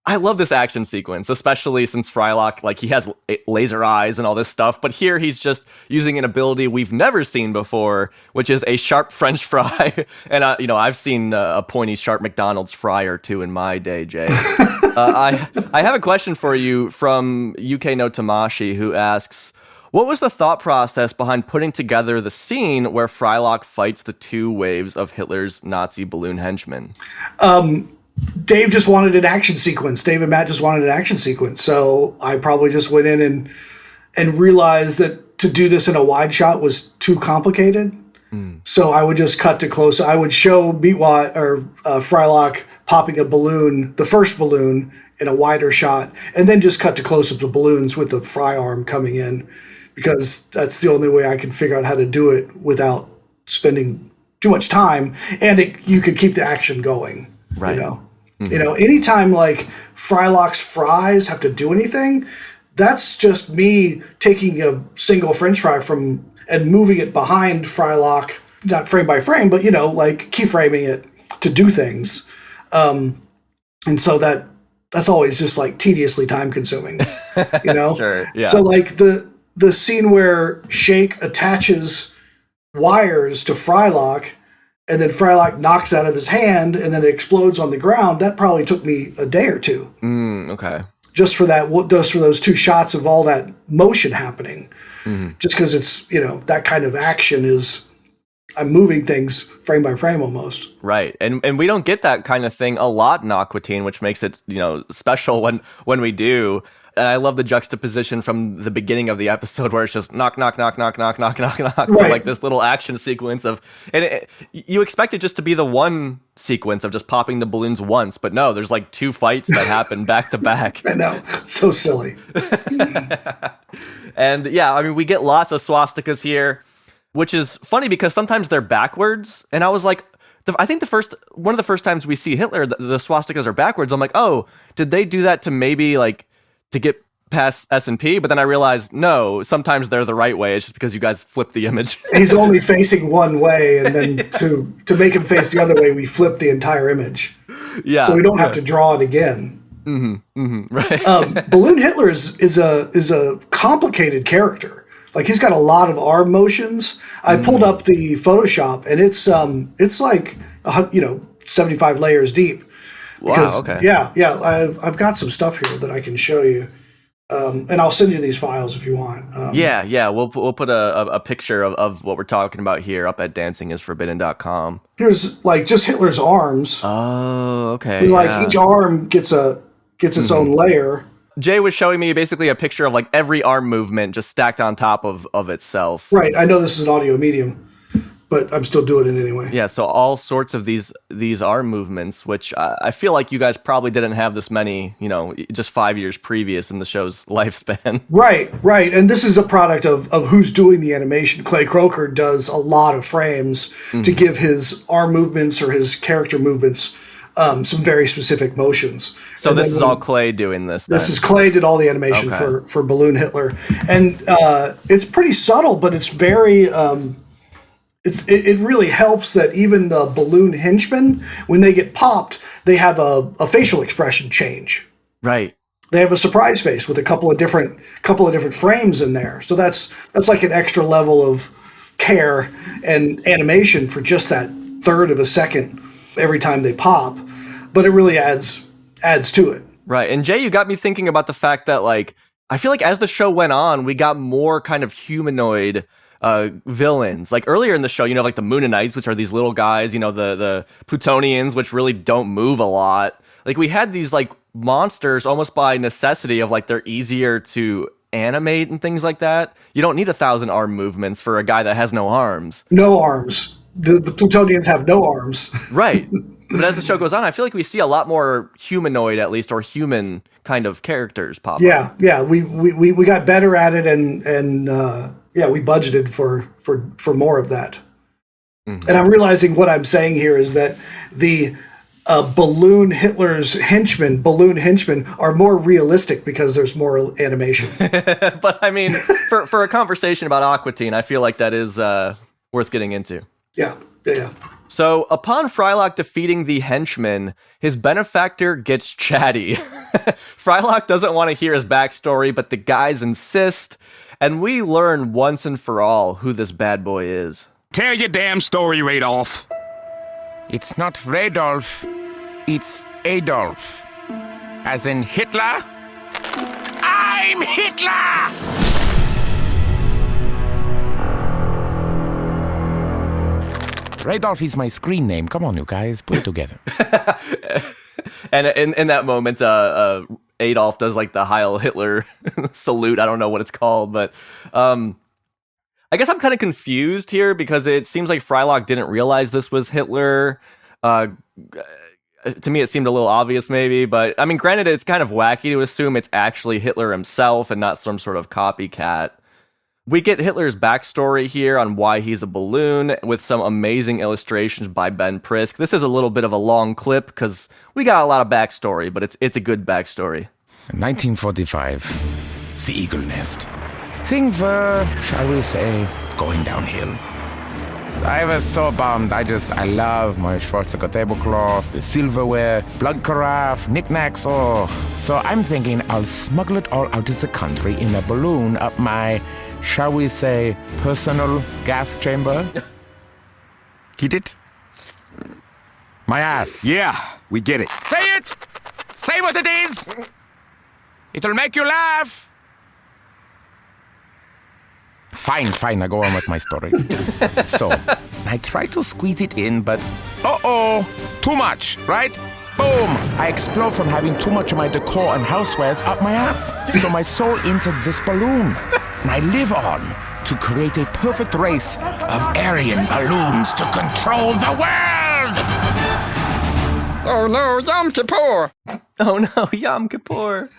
A: I love this action sequence, especially since Frylock, like, he has laser eyes and all this stuff. But here he's just using an ability we've never seen before, which is a sharp French fry. And, I've seen a pointy, sharp McDonald's fry or two in my day, Jay. I have a question for you from UK No Tamashi, who asks, What was the thought process behind putting together the scene where Frylock fights the two waves of Hitler's Nazi balloon henchmen?
G: Dave just wanted an action sequence. Dave and Matt just wanted an action sequence. So I probably just went in and realized that to do this in a wide shot was too complicated. So I would just cut to close. I would show Meatwad or Frylock popping a balloon, the first balloon, in a wider shot, and then just cut to close-up the balloons with the fry arm coming in, because that's the only way I can figure out how to do it without spending too much time, and you could keep the action going.
A: Right.
G: You know, anytime like Frylock's fries have to do anything, that's just me taking a single French fry and moving it behind Frylock, not frame by frame, but like keyframing it to do things. And so that's always just like tediously time consuming,
A: Sure, yeah.
G: So like the scene where Shake attaches wires to Frylock and then Frylock knocks out of his hand and then it explodes on the ground, that probably took me a day or two.
A: Okay.
G: Just for those two shots of all that motion happening. Just because it's, that kind of action is, I'm moving things frame by frame almost.
A: Right. And we don't get that kind of thing a lot in Aqua Teen, which makes it, special when we do. And I love the juxtaposition from the beginning of the episode where it's just knock, knock, knock, knock, knock, knock, knock, knock.
G: Right.
A: So like this little action sequence you expect it just to be the one sequence of just popping the balloons once, but no, there's like two fights that happen back to back.
G: I know. So silly.
A: And yeah, I mean, we get lots of swastikas here, which is funny because sometimes they're backwards. And I was like, I think one of the first times we see Hitler, the swastikas are backwards. I'm like, oh, did they do that to maybe like to get past S&P? But then I realized, no, sometimes they're the right way. It's just because you guys flip the image.
G: He's only facing one way, and then to make him face the other way, we flip the entire image.
A: Yeah.
G: So we don't have to draw it again.
A: Right.
G: Balloon Hitler is a complicated character. Like he's got a lot of arm motions. I pulled up the Photoshop, and it's like 75 layers deep.
A: Wow. Okay.
G: Yeah. I've got some stuff here that I can show you, and I'll send you these files if you want.
A: Yeah. We'll put a picture of what we're talking about here up at dancingisforbidden.com.
G: Here's like just Hitler's arms.
A: Oh, okay.
G: Like each arm gets its own layer.
A: Jay was showing me basically a picture of like every arm movement just stacked on top of itself.
G: Right. I know this is an audio medium, but I'm still doing it anyway.
A: Yeah. So all sorts of these arm movements, which I feel like you guys probably didn't have this many, just 5 years previous in the show's lifespan.
G: Right. And this is a product of who's doing the animation. Clay Croker does a lot of frames to give his arm movements or his character movements some very specific motions.
A: So this is all Clay doing this then?
G: This is Clay did all the animation for Balloon Hitler. And it's pretty subtle, but it's very... It really helps that even the balloon henchmen, when they get popped, they have a facial expression change.
A: Right.
G: They have a surprise face with a couple of different frames in there. So that's like an extra level of care and animation for just that third of a second every time they pop. But it really adds to it.
A: Right. And Jay, you got me thinking about the fact that like I feel like as the show went on, we got more kind of humanoid villains. Like earlier in the show, like the Moonanites, which are these little guys, the Plutonians, which really don't move a lot. Like we had these like monsters almost by necessity of like they're easier to animate and things like that. You don't need 1,000 arm movements for a guy that has no arms.
G: No arms. The Plutonians have no arms.
A: Right. But as the show goes on, I feel like we see a lot more humanoid, at least, or human kind of characters pop up.
G: Yeah. We got better at it, and we budgeted for more of that. Mm-hmm. And I'm realizing what I'm saying here is that the Balloon henchmen are more realistic because there's more animation.
A: But I mean, for a conversation about Aqua Teen, I feel like that is worth getting into.
G: Yeah.
A: So, upon Frylock defeating the henchman, his benefactor gets chatty. Frylock doesn't want to hear his backstory, but the guys insist, and we learn once and for all who this bad boy is.
B: Tell your damn story, Radolf.
I: It's not Radolf, it's Adolf. As in Hitler? I'm Hitler! Radolf is my screen name. Come on, you guys, put it together.
A: And in that moment, Adolf does like the Heil Hitler salute. I don't know what it's called, but I guess I'm kind of confused here because it seems like Frylock didn't realize this was Hitler. To me, it seemed a little obvious maybe, but I mean, granted, it's kind of wacky to assume it's actually Hitler himself and not some sort of copycat. We get Hitler's backstory here on why he's a balloon with some amazing illustrations by Ben Prisk. This is a little bit of a long clip because we got a lot of backstory, but it's a good backstory.
I: 1945, the Eagle Nest. Things were, shall we say, going downhill. I was so bummed. I love my Schwarzenegger tablecloth, the silverware, blood carafe, knickknacks, oh. So I'm thinking I'll smuggle it all out of the country in a balloon up my, shall we say, personal gas chamber. Get it? My ass.
B: Yeah, we get it.
I: Say it! Say what it is! It'll make you laugh! Fine, I go on with my story. So, I try to squeeze it in, but too much, right? Boom! I explode from having too much of my decor and housewares up my ass. So my soul entered this balloon, and I live on to create a perfect race of Aryan balloons to control the world!
D: Oh no, Yom Kippur!
A: Oh no, Yom Kippur.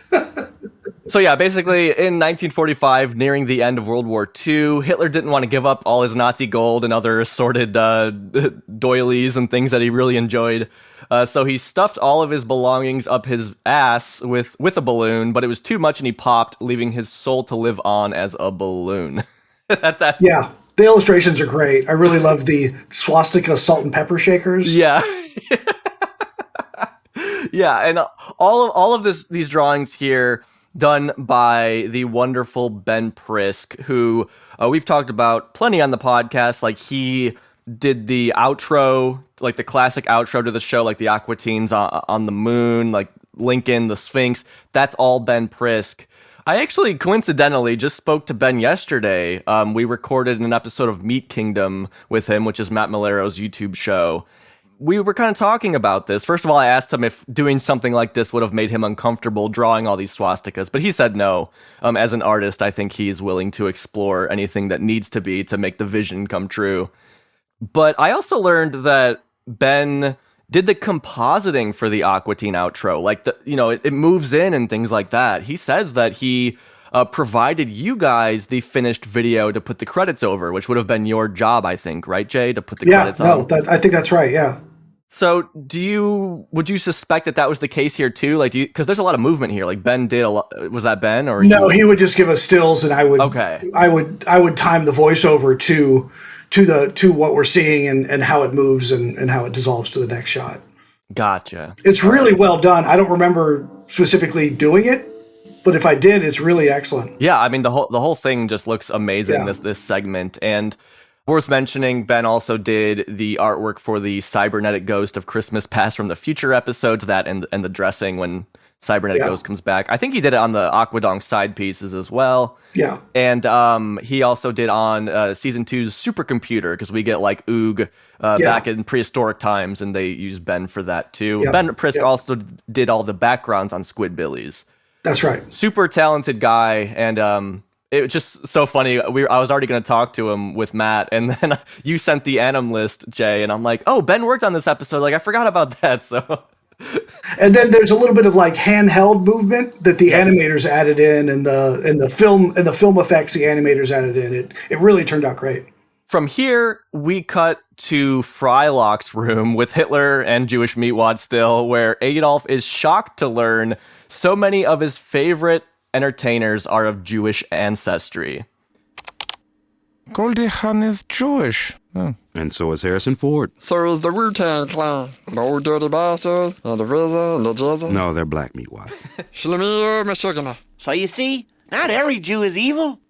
A: So yeah, basically in 1945, nearing the end of World War II, Hitler didn't want to give up all his Nazi gold and other assorted doilies and things that he really enjoyed. So he stuffed all of his belongings up his ass with a balloon, but it was too much and he popped, leaving his soul to live on as a balloon.
G: Yeah, the illustrations are great. I really love the swastika salt and pepper shakers.
A: Yeah. Yeah, and all of these drawings here done by the wonderful Ben Prisk, who we've talked about plenty on the podcast. Like, he did the outro, like the classic outro to the show, like the Aqua Teens on the moon, like Lincoln, the Sphinx. That's all Ben Prisk. I actually coincidentally just spoke to Ben yesterday. We recorded an episode of Meat Kingdom with him, which is Matt Malero's YouTube show. We were kind of talking about this. First of all, I asked him if doing something like this would have made him uncomfortable drawing all these swastikas, but he said no. As an artist, I think he's willing to explore anything that needs to be to make the vision come true. But I also learned that Ben did the compositing for the Aqua Teen outro. Like, it moves in and things like that. He says that he provided you guys the finished video to put the credits over, which would have been your job, I think, right, Jay, to put the credits on?
G: Yeah, I think that's right, yeah.
A: So would you suspect that was the case here too? Like, because there's a lot of movement here. Like, Ben did a lot. Was that Ben or
G: no? He would just give us stills, and I would time the voiceover to what we're seeing and how it moves and how it dissolves to the next shot.
A: Gotcha.
G: It's really well done. I don't remember specifically doing it, but if I did, it's really excellent.
A: Yeah, I mean the whole thing just looks amazing. Yeah. This segment. And worth mentioning, Ben also did the artwork for the Cybernetic Ghost of Christmas Past from the Future episodes, that and the dressing when Cybernetic Ghost comes back. I think he did it on the Aquadonk side pieces as well.
G: Yeah.
A: And he also did on season 2's Supercomputer, because we get like Oog back in prehistoric times, and they use Ben for that too. Yeah. Ben Prisk also did all the backgrounds on Squidbillies.
G: That's right.
A: Super talented guy, and it was just so funny. I was already going to talk to him with Matt, and then you sent the anim list, Jay, and I'm like, oh, Ben worked on this episode. Like, I forgot about that. So,
G: and then there's a little bit of like handheld movement that the animators added in, and the film effects the animators added in. It really turned out great.
A: From here, we cut to Frylock's room with Hitler and Jewish Meatwad still, where Adolf is shocked to learn so many of his favorite entertainers are of Jewish ancestry.
I: Goldie Hawn is Jewish. Oh.
B: And so is Harrison Ford.
D: So is the Wu-Tang Clan. The Old Dirty Bastard, and the RZA, and the Jizza.
B: No, they're black, Meatwad.
D: Shlemir Meshuggah.
C: So you see, not every Jew is evil.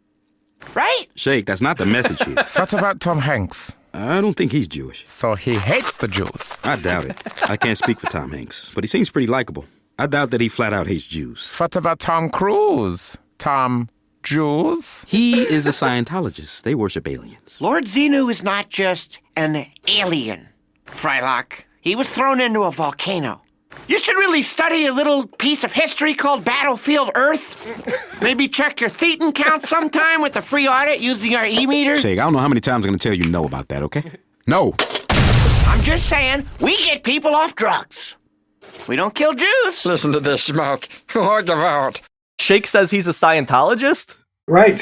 C: Right?
B: Shake, that's not the message here.
I: What about Tom Hanks?
B: I don't think he's Jewish.
I: So he hates the Jews.
B: I doubt it. I can't speak for Tom Hanks, but he seems pretty likable. I doubt that he flat out hates Jews.
I: What about Tom Cruise? Tom Jews?
B: He is a Scientologist. They worship aliens.
C: Lord Xenu is not just an alien, Frylock. He was thrown into a volcano. You should really study a little piece of history called Battlefield Earth. Maybe check your thetan count sometime with a free audit using our e-meter.
B: Shake, I don't know how many times I'm going to tell you no about that, okay? No.
C: I'm just saying, we get people off drugs. We don't kill Jews.
D: Listen to this smoke. What about?
A: Shake says he's a Scientologist?
G: Right.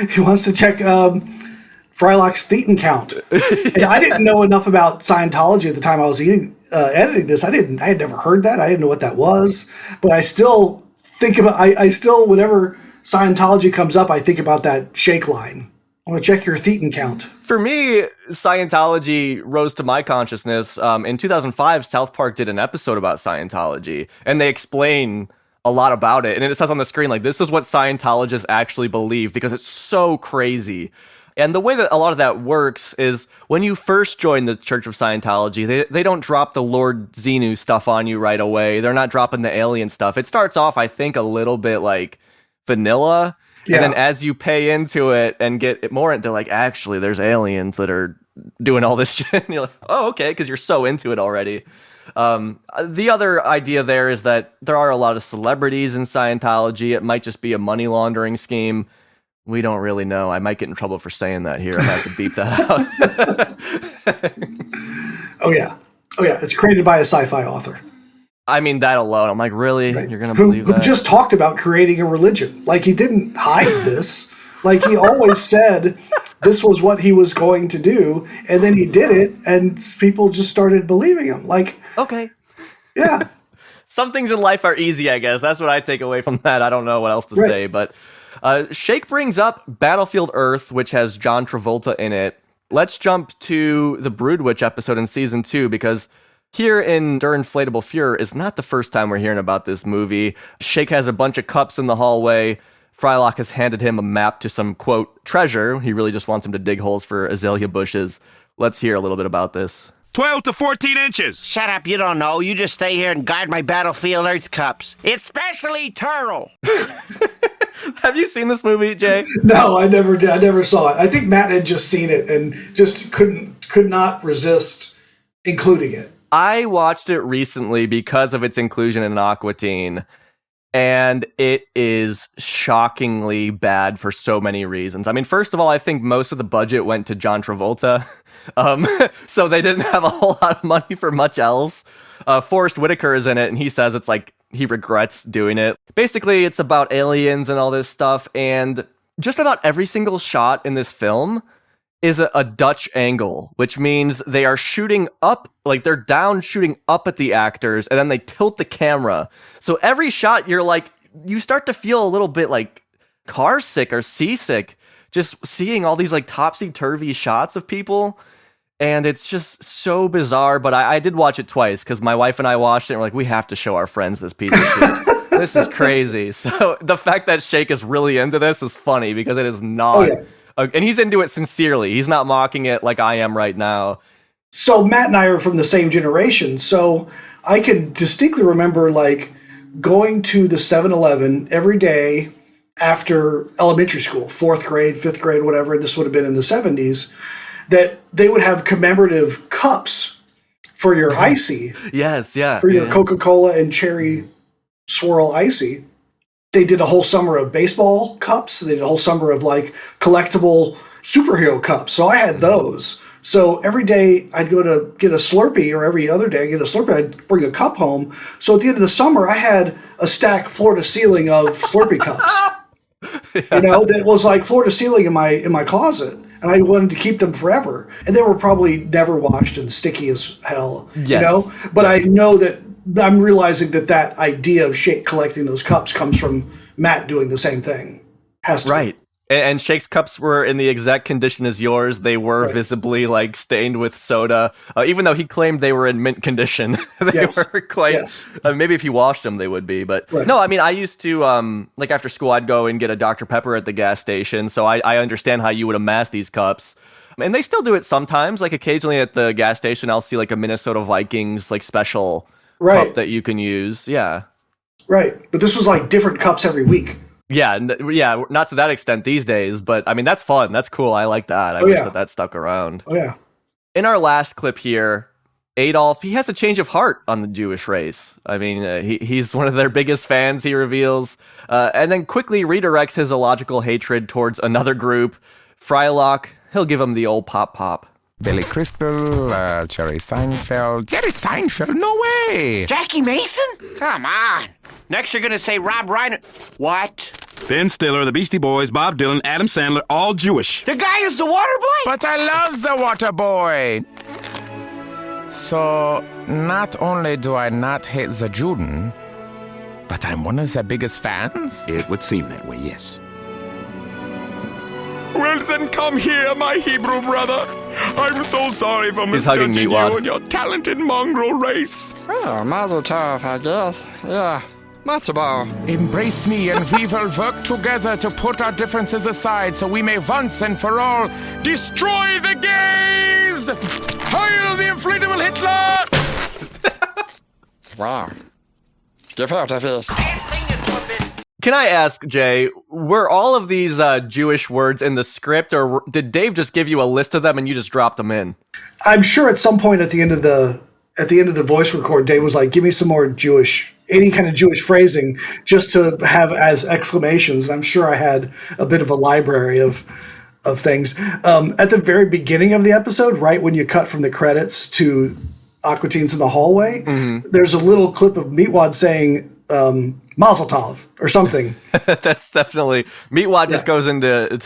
G: He wants to check Frylock's thetan count. And I didn't know enough about Scientology at the time I was editing this. I had never heard that. I didn't know what that was. But I still think about, I still, whenever Scientology comes up, I think about that Shake line. I want to check your thetan count.
A: For me, Scientology rose to my consciousness. In 2005, South Park did an episode about Scientology, and they explain a lot about it. And it says on the screen, like, this is what Scientologists actually believe, because it's so crazy. And the way that a lot of that works is when you first join the Church of Scientology, they don't drop the Lord Xenu stuff on you right away. They're not dropping the alien stuff. It starts off, I think, a little bit like vanilla. Yeah. And then as you pay into it and get more, they're like, actually, there's aliens that are doing all this shit. And you're like, oh, okay, because you're so into it already. The other idea there is that there are a lot of celebrities in Scientology. It might just be a money laundering scheme. We don't really know. I might get in trouble for saying that here. I have to beep that
G: out. Oh, yeah. It's created by a sci-fi author.
A: I mean, that alone, I'm like, really?
G: Right.
A: You're going to believe that?
G: Who just talked about creating a religion. Like, he didn't hide this. Like, he always said this was what he was going to do, and then he did it, and people just started believing him. Like,
A: okay.
G: Yeah.
A: Some things in life are easy, I guess. That's what I take away from that. I don't know what else to say, but Shake brings up Battlefield Earth, which has John Travolta in it. Let's jump to the Brood Witch episode in season 2, because here in Der Inflatable Fuhrer is not the first time we're hearing about this movie. Shake has a bunch of cups in the hallway. Frylock has handed him a map to some, quote, treasure. He really just wants him to dig holes for azalea bushes. Let's hear a little bit about this.
B: 12 to 14 inches.
C: Shut up, you don't know. You just stay here and guard my Battlefield Earth cups. Especially Turtle.
A: Have you seen this movie, Jay?
G: No, I never did. I never saw it. I think Matt had just seen it and just could not resist including it.
A: I watched it recently because of its inclusion in Aqua Teen, and it is shockingly bad for so many reasons. I mean, first of all, I think most of the budget went to John Travolta, so they didn't have a whole lot of money for much else. Forrest Whitaker is in it, and he says it's like he regrets doing it. Basically, it's about aliens and all this stuff, and just about every single shot in this film is a Dutch angle, which means they are shooting up, like they're down shooting up at the actors, and then they tilt the camera. So every shot, you're like, you start to feel a little bit like car sick or seasick, just seeing all these like topsy-turvy shots of people. And it's just so bizarre, but I did watch it twice, because my wife and I watched it, and we're like, we have to show our friends this piece of shit. This is crazy. So the fact that Shake is really into this is funny, because it is not...
G: Oh, yeah.
A: And he's into it sincerely. He's not mocking it like I am right now.
G: So Matt and I are from the same generation. So I can distinctly remember like going to the 7-Eleven every day after elementary school, 4th grade, 5th grade, whatever. This would have been in the 70s. That they would have commemorative cups for your icy.
A: Yes, yeah.
G: For your Coca-Cola and cherry swirl icy. They did a whole summer of baseball cups. They did a whole summer of like collectible superhero cups. So I had those. So every day I'd go to get a Slurpee, or every other day I get a Slurpee, I'd bring a cup home. So at the end of the summer, I had a stack floor to ceiling of Slurpee cups. Yeah. You know, that was like floor to ceiling in my closet. And I wanted to keep them forever. And they were probably never washed and sticky as hell. Yes. You know? But I know that I'm realizing that idea of Shake collecting those cups comes from Matt doing the same thing. Has to.
A: Right. And Shake's cups were in the exact condition as yours. They were visibly like stained with soda, even though he claimed they were in mint condition. They were quite, maybe if he washed them, they would be. But no, I mean, I used to, like after school, I'd go and get a Dr. Pepper at the gas station. So I understand how you would amass these cups. And they still do it sometimes. Like occasionally at the gas station, I'll see like a Minnesota Vikings like special cup that you can use. Yeah.
G: Right. But this was like different cups every week.
A: Yeah, yeah, not to that extent these days, but I mean, that's fun. That's cool. I like that. I wish that stuck around.
G: Oh, yeah.
A: In our last clip here, Adolf, he has a change of heart on the Jewish race. I mean, he's one of their biggest fans, he reveals, and then quickly redirects his illogical hatred towards another group. Frylock, he'll give him the old pop.
I: Billy Crystal, Jerry Seinfeld. Jerry Seinfeld? No way!
C: Jackie Mason? Come on. Next you're going to say Rob Reiner. What?
B: Ben Stiller, the Beastie Boys, Bob Dylan, Adam Sandler, all Jewish.
C: The guy who's the water boy?
I: But I love the water boy! So, not only do I not hate the Juden, but I'm one of their biggest fans?
B: It would seem that way, yes.
I: Well, then come here, my Hebrew brother. I'm so sorry for
A: hugging
I: misjudging
A: Meatwad.
I: you and your talented mongrel race.
D: Oh, mazel tov, I guess. Yeah, matzo ball.
I: Embrace me and we will work together to put our differences aside so we may once and for all destroy the gays! Heil the inflatable Hitler!
D: Wow. Gefährter Fisch.
A: Can I ask, Jay, were all of these Jewish words in the script, or did Dave just give you a list of them and you just dropped them in?
G: I'm sure at some point at the end of the voice record, Dave was like, "Give me some more any kind of Jewish phrasing, just to have as exclamations." And I'm sure I had a bit of a library of things. At the very beginning of the episode, right when you cut from the credits to Aqua Teens in the hallway, there's a little clip of Meatwad saying Mazel Tov or something.
A: That's definitely Meatwad just goes into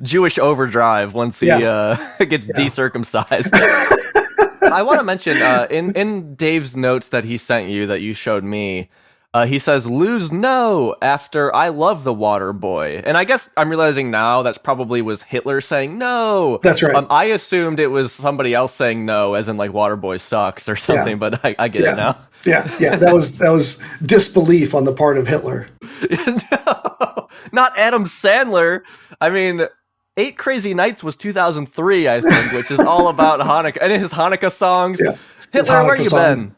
A: Jewish overdrive once he gets decircumcised. I want to mention in Dave's notes that he sent you that you showed me, he says lose no after I love the water boy. And I guess I'm realizing now that's probably was Hitler saying no.
G: That's right.
A: I assumed it was somebody else saying no, as in like water boy sucks or something, but I get it now.
G: Yeah, that was disbelief on the part of Hitler.
A: No, not Adam Sandler. I mean, 8 Crazy Nights was 2003, I think, which is all about Hanukkah and his Hanukkah songs.
G: Yeah,
A: Hitler, where you
G: song.
A: been?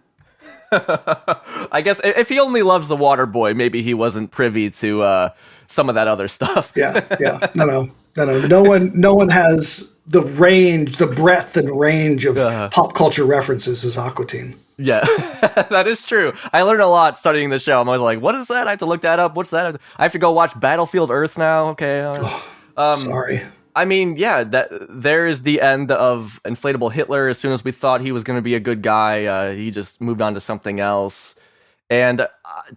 A: I guess if he only loves the water boy, maybe he wasn't privy to some of that other stuff.
G: Yeah. No. No one has the breadth and range of pop culture references as Aqua Teen.
A: Yeah, that is true. I learned a lot studying the show. I'm always like, what is that? I have to look that up. What's that? I have to go watch Battlefield Earth now. Okay.
G: Sorry.
A: I mean, yeah, there is the end of Inflatable Hitler. As soon as we thought he was going to be a good guy, he just moved on to something else. And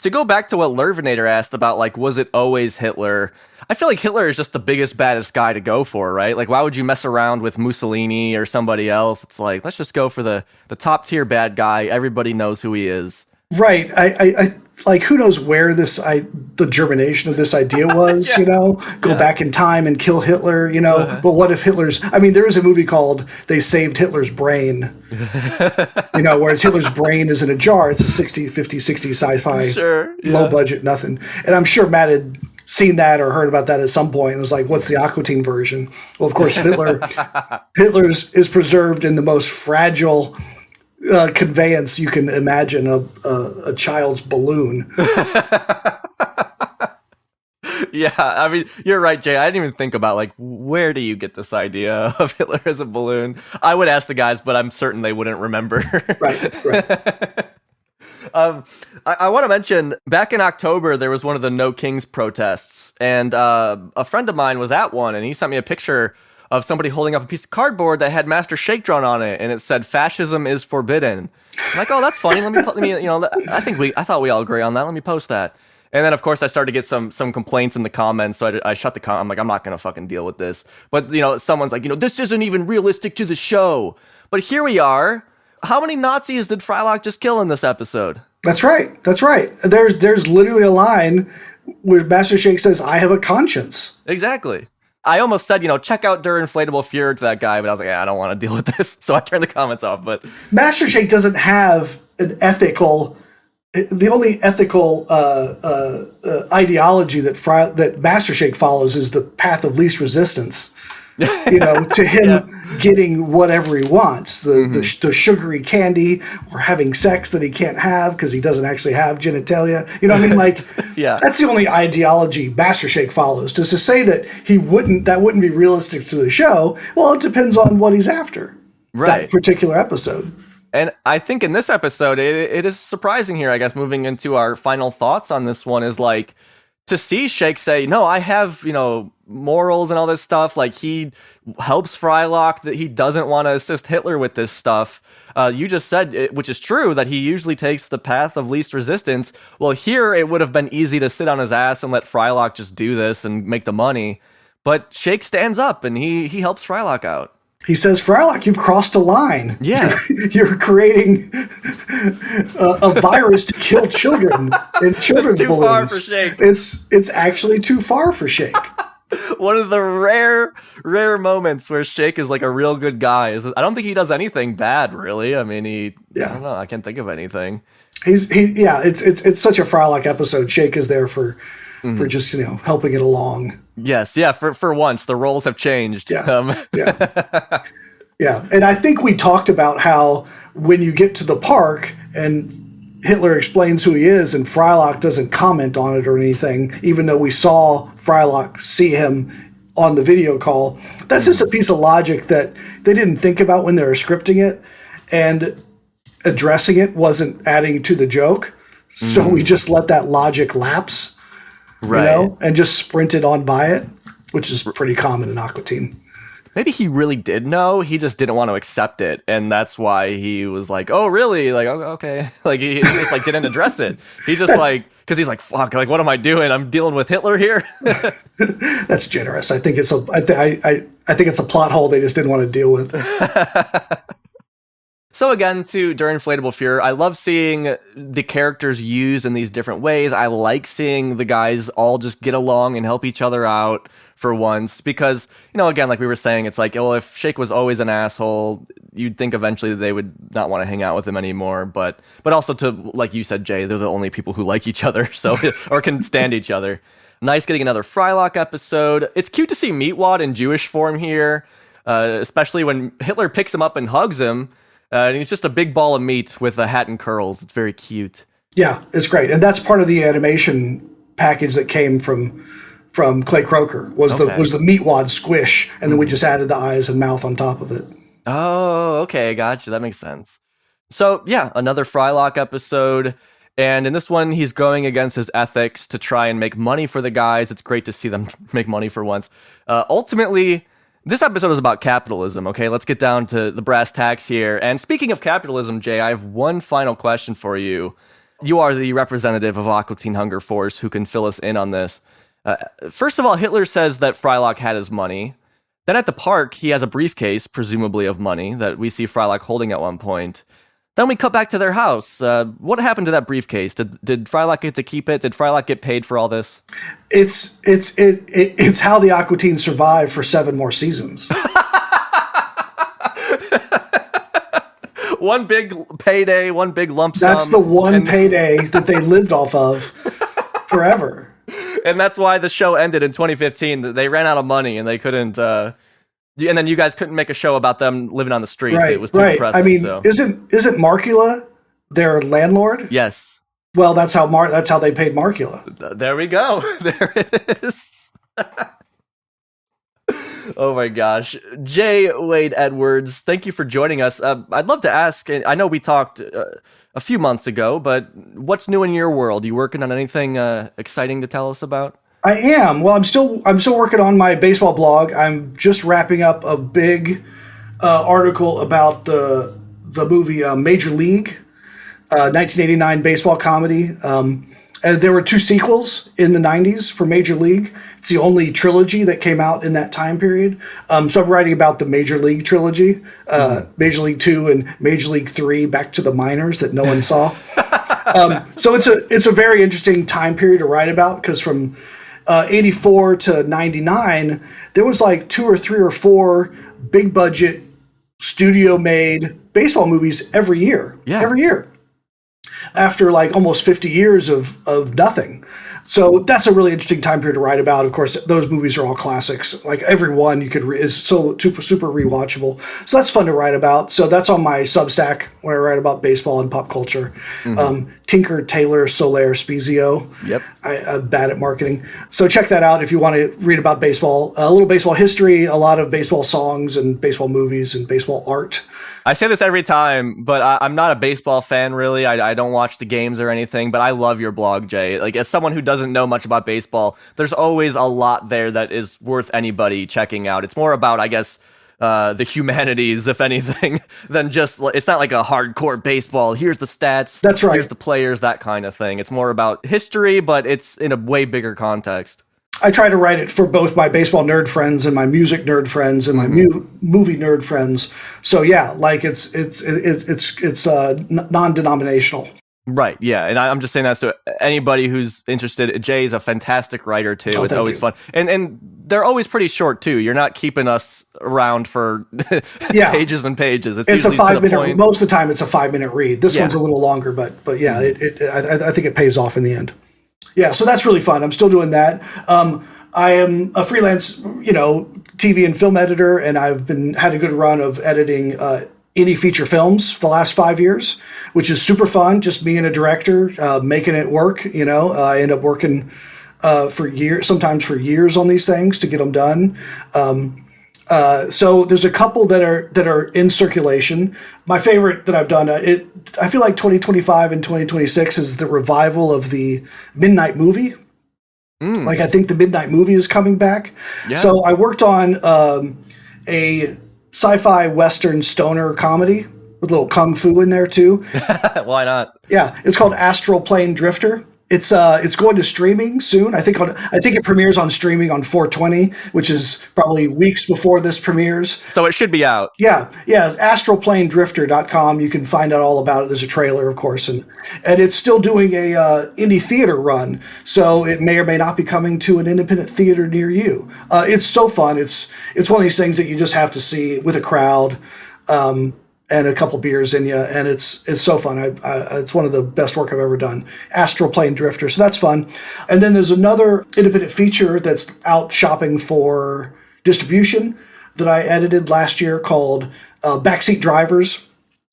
A: to go back to what Lervinator asked about, like, was it always Hitler? I feel like Hitler is just the biggest, baddest guy to go for, right? Like, why would you mess around with Mussolini or somebody else? It's like, let's just go for the top tier bad guy. Everybody knows who he is.
G: Right. I like, who knows where the germination of this idea was, go back in time and kill Hitler, but what if there is a movie called They Saved Hitler's Brain, whereas Hitler's brain is in a jar. It's a 60 sci-fi, low budget, nothing. And I'm sure Matt had seen that or heard about that at some point and was like, what's the Aqua Teen version? Well, of course, Hitler's is preserved in the most fragile conveyance you can imagine, a child's balloon.
A: Yeah, I mean, you're right, Jay. I didn't even think about, like, where do you get this idea of Hitler as a balloon? I would ask the guys, but I'm certain they wouldn't remember.
G: Right.
A: I want to mention, back in October, there was one of the No Kings protests, and a friend of mine was at one, and he sent me a picture of somebody holding up a piece of cardboard that had Master Shake drawn on it, and it said "Fascism is forbidden." I'm like, oh, that's funny. Let me, I thought we all agree on that. Let me post that. And then, of course, I started to get some complaints in the comments, so I shut the comment. I'm like, I'm not gonna fucking deal with this. But someone's like, this isn't even realistic to the show. But here we are. How many Nazis did Frylock just kill in this episode?
G: That's right. There's literally a line where Master Shake says, "I have a conscience."
A: Exactly. I almost said, check out Der Inflatable Fuhrer to that guy, but I was like, I don't want to deal with this, so I turned the comments off. But
G: Master Shake doesn't have an ethical. The only ethical ideology that Master Shake follows is the path of least resistance. To him, getting whatever he wants, the sugary candy, or having sex that he can't have because he doesn't actually have genitalia. You know what I mean? Like,
A: Yeah.
G: that's the only ideology Master Shake follows. To say that that wouldn't be realistic to the show, well, it depends on what he's after.
A: Right.
G: That particular episode.
A: And I think in this episode, it is surprising here, I guess, moving into our final thoughts on this one, is like to see Shake say, no, I have, morals and all this stuff. Like, he helps Frylock, that he doesn't want to assist Hitler with this stuff. You just said, which is true, that he usually takes the path of least resistance. Well, here it would have been easy to sit on his ass and let Frylock just do this and make the money. But Shake stands up and he helps Frylock out.
G: He says, Frylock, you've crossed a line.
A: Yeah.
G: You're creating a virus to kill children and children's
A: It's too
G: balloons.
A: far for Shake.
G: It's actually too far for Shake.
A: One of the rare moments where Shake is like a real good guy. I don't think he does anything bad, really. I mean, I don't know. I can't think of anything.
G: It's such a Frylock episode. Shake is there for just, helping it along.
A: Yes, yeah, for once, the roles have changed.
G: Yeah. Yeah. And I think we talked about how when you get to the park and Hitler explains who he is and Frylock doesn't comment on it or anything, even though we saw Frylock see him on the video call, that's just a piece of logic that they didn't think about when they were scripting it, and addressing it wasn't adding to the joke. So we just let that logic lapse.
A: Right.
G: And just sprinted on by it, which is pretty common in Aqua Teen.
A: Maybe he really did know, he just didn't want to accept it, and that's why he was like, oh, really? Like, oh, okay. Like, he just, like, didn't address it. He just, because he's like, fuck, like, what am I doing? I'm dealing with Hitler here?
G: That's generous. I think it's a plot hole they just didn't want to deal with.
A: So again, during Inflatable Fuhrer, I love seeing the characters used in these different ways. I like seeing the guys all just get along and help each other out for once, because, again, like we were saying, it's like, well, if Shake was always an asshole, you'd think eventually they would not want to hang out with him anymore. But also, to, like you said, Jay, they're the only people who like each other, so or can stand each other. Nice getting another Frylock episode. It's cute to see Meatwad in Jewish form here, especially when Hitler picks him up and hugs him. And he's just a big ball of meat with a hat and curls. It's very cute.
G: Yeah, it's great. And that's part of the animation package that came from Clay Croker, was the Meatwad squish, and then we just added the eyes and mouth on top of it.
A: Oh, okay, gotcha. That makes sense. So, yeah, another Frylock episode. And in this one, he's going against his ethics to try and make money for the guys. It's great to see them make money for once. Ultimately, this episode is about capitalism, okay? Let's get down to the brass tacks here. And speaking of capitalism, Jay, I have one final question for you. You are the representative of Aqua Teen Hunger Force who can fill us in on this. First of all, Hitler says that Frylock had his money. Then at the park, he has a briefcase, presumably of money, that we see Frylock holding at one point. Then we cut back to their house. What happened to that briefcase? Did Frylock get to keep it? Did Frylock get paid for all this?
G: It's how the Aqua Teens survived for 7 more seasons.
A: One big payday, one big lump sum.
G: That's the one payday that they lived off of forever.
A: And that's why the show ended in 2015. They ran out of money and they couldn't. And then you guys couldn't make a show about them living on the streets.
G: Right,
A: it was too depressing.
G: I mean,
A: so.
G: isn't Markula their landlord?
A: Yes.
G: Well, that's how they paid Markula.
A: There we go. There it is. Oh my gosh. Jay Wade Edwards, thank you for joining us. I'd love to ask, I know we talked a few months ago, but what's new in your world? You working on anything exciting to tell us about?
G: I am. Well, I'm still working on my baseball blog. I'm just wrapping up a big article about the movie Major League, 1989 baseball comedy. And there were 2 sequels in the 90s for Major League. It's the only trilogy that came out in that time period. So I'm writing about the Major League trilogy, Major League 2 and Major League 3, back to the minors that no one saw. So it's a very interesting time period to write about, because from 84 to 99, there was like 2 or 3 or 4 big budget studio made baseball movies every year.
A: Yeah.
G: Every year. After like almost 50 years of nothing. So that's a really interesting time period to write about. Of course, those movies are all classics. Like every one you could is so super rewatchable. So that's fun to write about. So that's on my Substack where I write about baseball and pop culture. Tinker, Taylor, Soler, Spezio.
A: Yep.
G: I'm bad at marketing. So check that out if you want to read about baseball. A little baseball history, a lot of baseball songs and baseball movies and baseball art.
A: I say this every time, but I'm not a baseball fan, really. I don't watch the games or anything, but I love your blog, Jay. Like, as someone who doesn't know much about baseball, there's always a lot there that is worth anybody checking out. It's more about, I guess, the humanities, if anything, than just, it's not like a hardcore baseball. Here's the stats.
G: That's right.
A: Here's the players, that kind of thing. It's more about history, but it's in a way bigger context.
G: I try to write it for both my baseball nerd friends and my music nerd friends and my movie nerd friends. So yeah, like it's non-denominational.
A: Right, yeah, and I'm just saying that so anybody who's interested. Jay is a fantastic writer too.
G: Oh,
A: it's always fun, and they're always pretty short too. You're not keeping us around for pages and pages.
G: It's a 5 minute. Most of the time, it's a 5 minute read. This one's a little longer, but yeah, I think it pays off in the end. Yeah, so that's really fun. I'm still doing that. I am a freelance, TV and film editor, and I've had a good run of editing indie feature films for the last 5 years, which is super fun. Just me and a director making it work. I end up working for years, sometimes for years on these things to get them done. So there's a couple that are in circulation. My favorite that I've done, I feel like 2025 and 2026 is the revival of the Midnight Movie. Like I think the Midnight Movie is coming back. Yeah. So I worked on a sci-fi Western stoner comedy with a little kung fu in there too.
A: Why not?
G: Yeah, it's called Astral Plane Drifter. It's going to streaming soon. I think it premieres on streaming on 4/20, which is probably weeks before this premieres.
A: So it should be out.
G: Yeah. astralplanedrifter.com. You can find out all about it. There's a trailer, of course, and it's still doing a indie theater run. So it may or may not be coming to an independent theater near you. It's so fun. It's one of these things that you just have to see with a crowd. And a couple beers in you, and it's so fun. It's one of the best work I've ever done. Astral Plane Drifter, so that's fun. And then there's another independent feature that's out shopping for distribution that I edited last year called Backseat Drivers,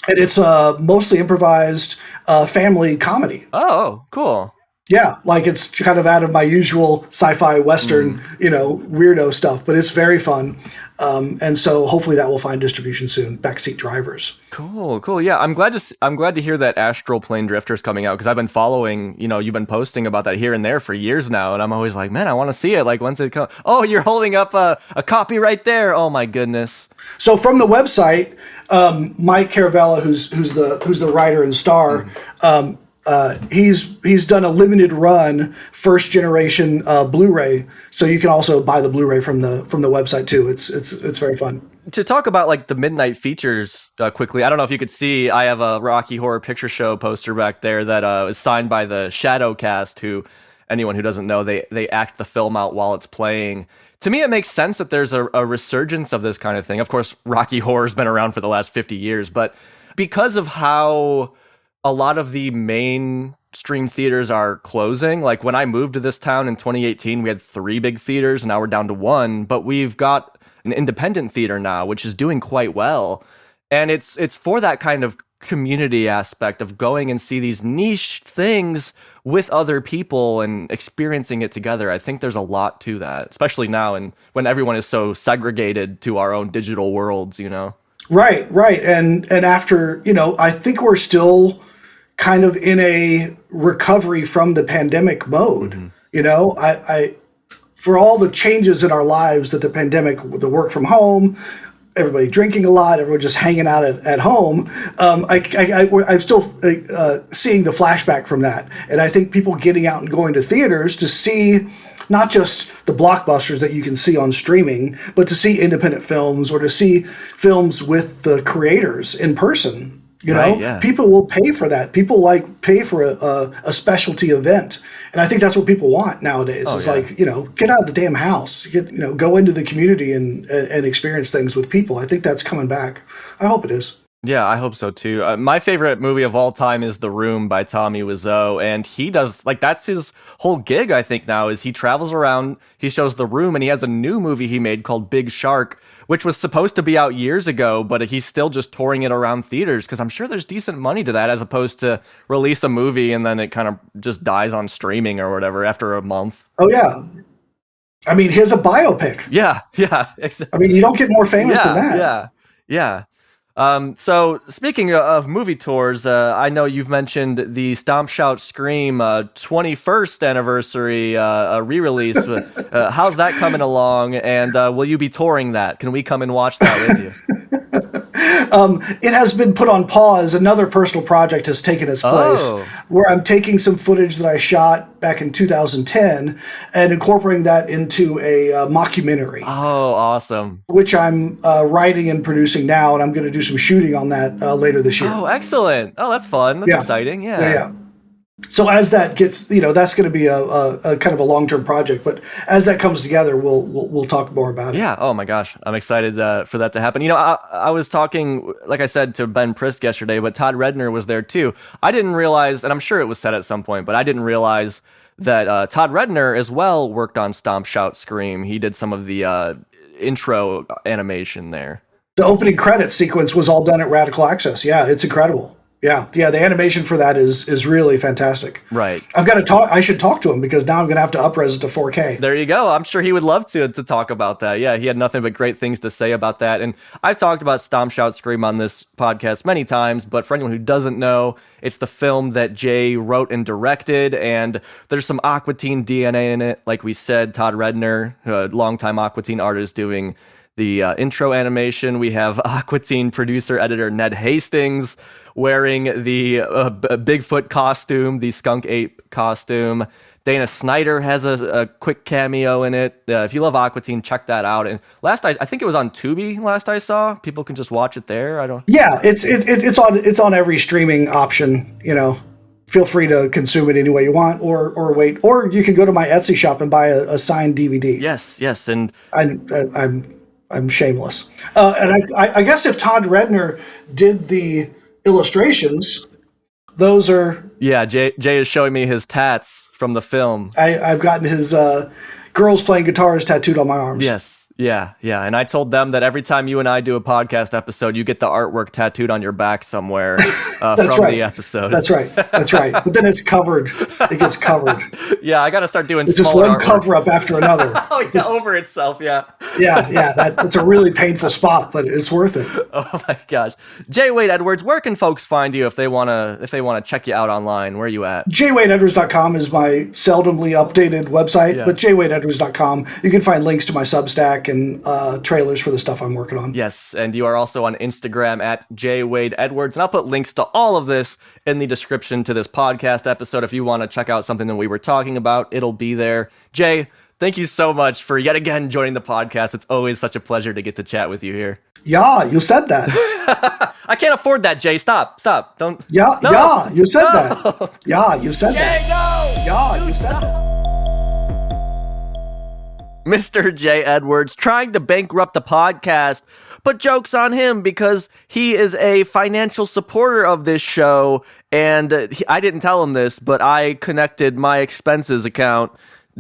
G: and it's a mostly improvised family comedy.
A: Oh, cool.
G: Yeah, like it's kind of out of my usual sci-fi Western, weirdo stuff, but it's very fun. And so hopefully that will find distribution soon. Backseat Drivers.
A: Cool. Yeah, I'm glad to hear that Astral Plane Drifter is coming out, because I've been following. You've been posting about that here and there for years now, and I'm always like, man, I want to see it. Like, when's it come? Oh, you're holding up a copy right there. Oh my goodness.
G: So from the website, Mike Caravella, who's the writer and star. He's done a limited run first generation Blu-ray, so you can also buy the Blu-ray from the website too. It's very fun.
A: To talk about like the midnight features quickly, I don't know if you could see, I have a Rocky Horror Picture Show poster back there that is signed by the Shadowcast, who, anyone who doesn't know, they act the film out while it's playing. To me, it makes sense that there's a resurgence of this kind of thing. Of course, Rocky Horror's been around for the last 50 years, but because of how a lot of the mainstream theaters are closing. Like when I moved to this town in 2018, we had 3 big theaters, and now we're down to 1, but we've got an independent theater now, which is doing quite well. And it's for that kind of community aspect of going and see these niche things with other people and experiencing it together. I think there's a lot to that, especially now and when everyone is so segregated to our own digital worlds, Right. And after, I think we're still kind of in a recovery from the pandemic mode. I for all the changes in our lives that the pandemic, the work from home, everybody drinking a lot, everyone just hanging out at home. I'm still seeing the flashback from that. And I think people getting out and going to theaters to see not just the blockbusters that you can see on streaming, but to see independent films or to see films with the creators in person. People will pay for that. People pay for a specialty event. And I think that's what people want nowadays. Get out of the damn house, go into the community and experience things with people. I think that's coming back. I hope it is. Yeah, I hope so too. My favorite movie of all time is The Room by Tommy Wiseau, and he does, like, that's his whole gig, I think, now, is he travels around, he shows The Room, and he has a new movie he made called Big Shark, which was supposed to be out years ago, but he's still just touring it around theaters, because I'm sure there's decent money to that, as opposed to release a movie and then it kind of just dies on streaming or whatever after a month.
G: Oh, yeah. I mean, here's a biopic.
A: Yeah.
G: I mean, you don't get more famous than that.
A: Yeah. So speaking of movie tours, I know you've mentioned the Stomp Shout Scream 21st anniversary re-release. How's that coming along? And will you be touring that? Can we come and watch that with you?
G: It has been put on pause. Another personal project has taken its place, where I'm taking some footage that I shot back in 2010 and incorporating that into a mockumentary.
A: Oh, awesome.
G: Which I'm writing and producing now, and I'm going to do some shooting on that later this year.
A: Oh, excellent. Oh, that's fun. That's exciting. Yeah.
G: So as that gets, that's going to be a kind of a long-term project. But as that comes together, we'll talk more about it.
A: Yeah. Oh my gosh, I'm excited for that to happen. I was talking, like I said, to Ben Prisk yesterday, but Todd Redner was there too. I didn't realize, and I'm sure it was said at some point, but I didn't realize that Todd Redner as well worked on Stomp Shout Scream. He did some of the intro animation there.
G: The opening credits sequence was all done at Radical Access. Yeah, it's incredible. Yeah, the animation for that is really fantastic.
A: Right.
G: I've got to talk. I should talk to him because now I'm going to have to up-res it to 4K.
A: There you go. I'm sure he would love to talk about that. Yeah, he had nothing but great things to say about that. And I've talked about Stomp Shout Scream on this podcast many times, but for anyone who doesn't know, it's the film that Jay wrote and directed, and there's some Aqua Teen DNA in it. Like we said, Todd Redner, a longtime Aqua Teen artist, doing the intro animation. We have Aqua Teen producer-editor Ned Hastings wearing the Bigfoot costume, the skunk ape costume. Dana Snyder has a quick cameo in it. If you love Aqua Teen, check that out. And I think it was on Tubi last I saw. People can just watch it there.
G: Yeah, it's on every streaming option. Feel free to consume it any way you want, or wait, or you can go to my Etsy shop and buy a signed DVD.
A: Yes, and
G: I'm shameless. And I guess if Todd Redner did the illustrations, those are...
A: Yeah, Jay is showing me his tats from the film.
G: I've gotten his girls playing guitars tattooed on my arms.
A: Yes. Yeah. And I told them that every time you and I do a podcast episode, you get the artwork tattooed on your back somewhere from the episode.
G: That's right. But then it's covered. It gets covered.
A: Yeah, I got to start doing
G: it's just one artwork. Cover up after another.
A: Over itself, yeah.
G: Yeah. That's a really painful spot, but it's worth it.
A: Oh my gosh. J. Wade Edwards, where can folks find you if they wanna check you out online? Where are you at?
G: jwadeedwards.com is my seldomly updated website, but jwadeedwards.com. You can find links to my Substack and trailers for the stuff I'm working on.
A: Yes, and you are also on Instagram at jwadeedwards, and I'll put links to all of this in the description to this podcast episode. If you want to check out something that we were talking about, it'll be there. Jay, thank you so much for yet again joining the podcast. It's always such a pleasure to get to chat with you here.
G: Yeah, you said that.
A: I can't afford that, Jay. Stop. Don't.
G: Yeah, you said that. Yeah, you said
A: Jay,
G: that.
A: No!
G: Yeah,
A: Dude,
G: you said
A: stop.
G: that.
A: Mr. Jay Edwards trying to bankrupt the podcast, but joke's on him because he is a financial supporter of this show, and I didn't tell him this, but I connected my expenses account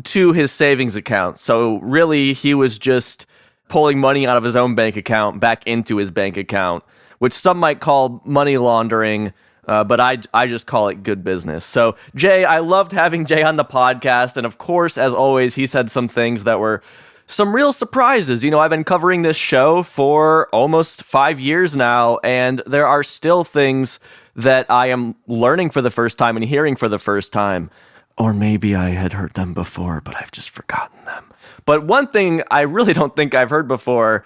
A: to his savings account. So really, he was just pulling money out of his own bank account back into his bank account, which some might call money laundering. But I just call it good business. So, Jay, I loved having Jay on the podcast. And of course, as always, he said some things that were some real surprises. I've been covering this show for almost 5 years now, and there are still things that I am learning for the first time and hearing for the first time. Or maybe I had heard them before, but I've just forgotten them. But one thing I really don't think I've heard before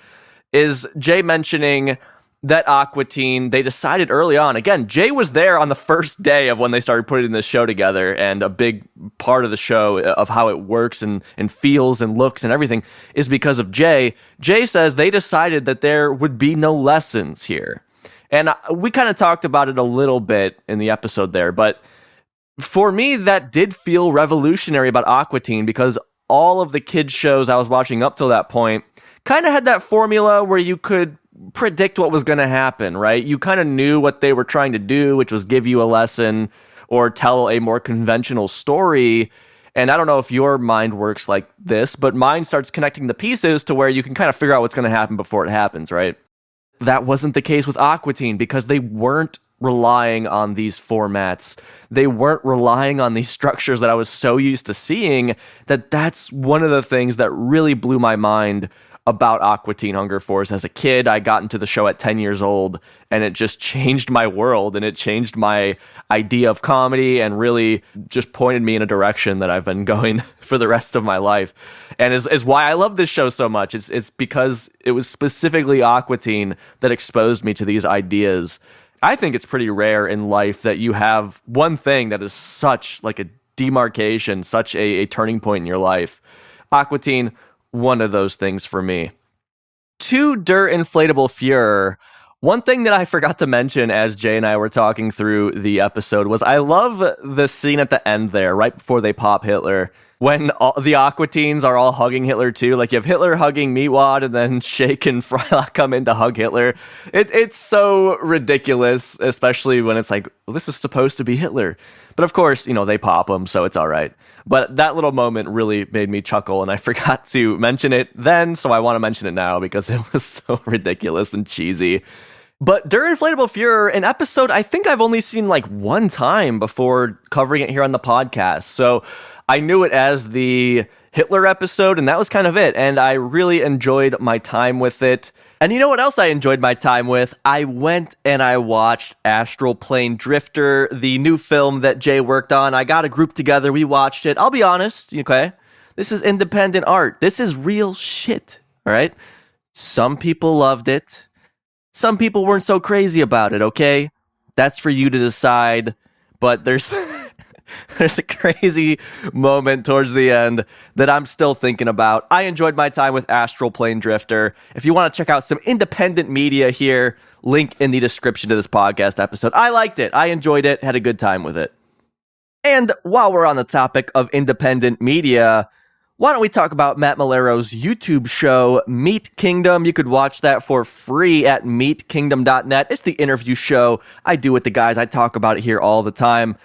A: is Jay mentioning that Aqua Teen, they decided early on, again, Jay was there on the first day of when they started putting this show together, and a big part of the show of how it works and feels and looks and everything is because of Jay. Jay says they decided that there would be no lessons here. And we kind of talked about it a little bit in the episode there, but for me, that did feel revolutionary about Aqua Teen, because all of the kids shows I was watching up till that point kind of had that formula where you could predict what was going to happen, right? You kind of knew what they were trying to do, which was give you a lesson or tell a more conventional story. And I don't know if your mind works like this, but mine starts connecting the pieces to where you can kind of figure out what's going to happen before it happens, right? That wasn't the case with Aqua Teen because they weren't relying on these formats. They weren't relying on these structures that I was so used to seeing. That's one of the things that really blew my mind about Aqua Teen Hunger Force. As a kid, I got into the show at 10 years old, and it just changed my world, and it changed my idea of comedy, and really just pointed me in a direction that I've been going for the rest of my life. And is why I love this show so much. It's because it was specifically Aqua Teen that exposed me to these ideas. I think it's pretty rare in life that you have one thing that is such like a demarcation, such a turning point in your life. Aqua Teen, one of those things for me. To Der Inflatable Fuhrer, one thing that I forgot to mention as Jay and I were talking through the episode was I love the scene at the end there, right before they pop Hitler, when all the Aqua Teens are all hugging Hitler too. Like you have Hitler hugging Meatwad and then Shake and Frylock come in to hug Hitler. It's so ridiculous, especially when it's like, well, this is supposed to be Hitler. But of course, they pop him, so it's all right. But that little moment really made me chuckle, and I forgot to mention it then, so I want to mention it now because it was so ridiculous and cheesy. But Der Inflatable Fuhrer, an episode I think I've only seen like one time before covering it here on the podcast. So I knew it as the Hitler episode, and that was kind of it. And I really enjoyed my time with it. And you know what else I enjoyed my time with? I went and I watched Astral Plane Drifter, the new film that Jay worked on. I got a group together. We watched it. I'll be honest, okay? This is independent art. This is real shit, all right? Some people loved it. Some people weren't so crazy about it, okay? That's for you to decide. But there's there's a crazy moment towards the end that I'm still thinking about. I enjoyed my time with Astral Plane Drifter. If you want to check out some independent media here, link in the description to this podcast episode. I liked it. I enjoyed it. Had a good time with it. And while we're on the topic of independent media, why don't we talk about Matt Malero's YouTube show, Meat Kingdom? You could watch that for free at meatkingdom.net. It's the interview show I do with the guys. I talk about it here all the time.